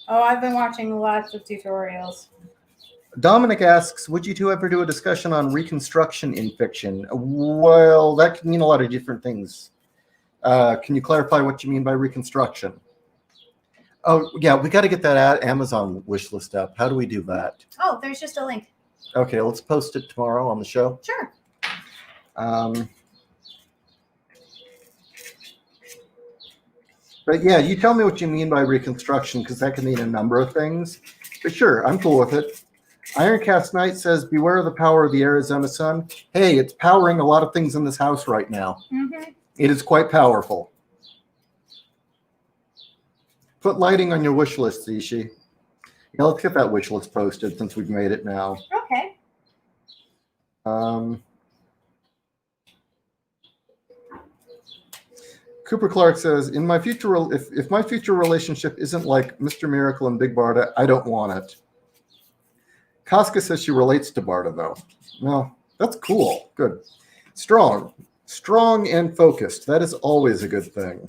Oh, I've been watching lots of tutorials.
Dominic asks, would you two ever do a discussion on reconstruction in fiction? Well, that can mean a lot of different things. Can you clarify what you mean by reconstruction? Oh, yeah, we got to get that Amazon wish list up. How do we do that?
Oh, there's just a link.
Okay, let's post it tomorrow on the show.
Sure.
But yeah, you tell me what you mean by reconstruction, because that can mean a number of things. But sure, I'm cool with it. Ironcast Knight says, beware of the power of the Arizona sun. Hey, it's powering a lot of things in this house right now.
Mm-hmm.
It is quite powerful. Put lighting on your wish list, Zishi. Yeah, let's get that wish list posted since we've made it now.
Okay.
Cooper Clark says, "In my future, if my future relationship isn't like Mr. Miracle and Big Barda, I don't want it." Casca says she relates to Barda, though. Well, that's cool. Good. Strong and focused. That is always a good thing.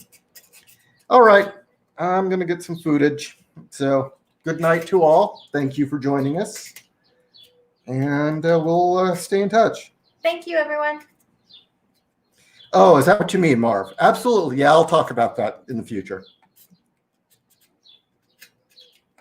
All right. I'm going to get some footage. So good night to all. Thank you for joining us. And we'll stay in touch.
Thank you, everyone.
Oh, is that what you mean, Marv? Absolutely. Yeah, I'll talk about that in the future.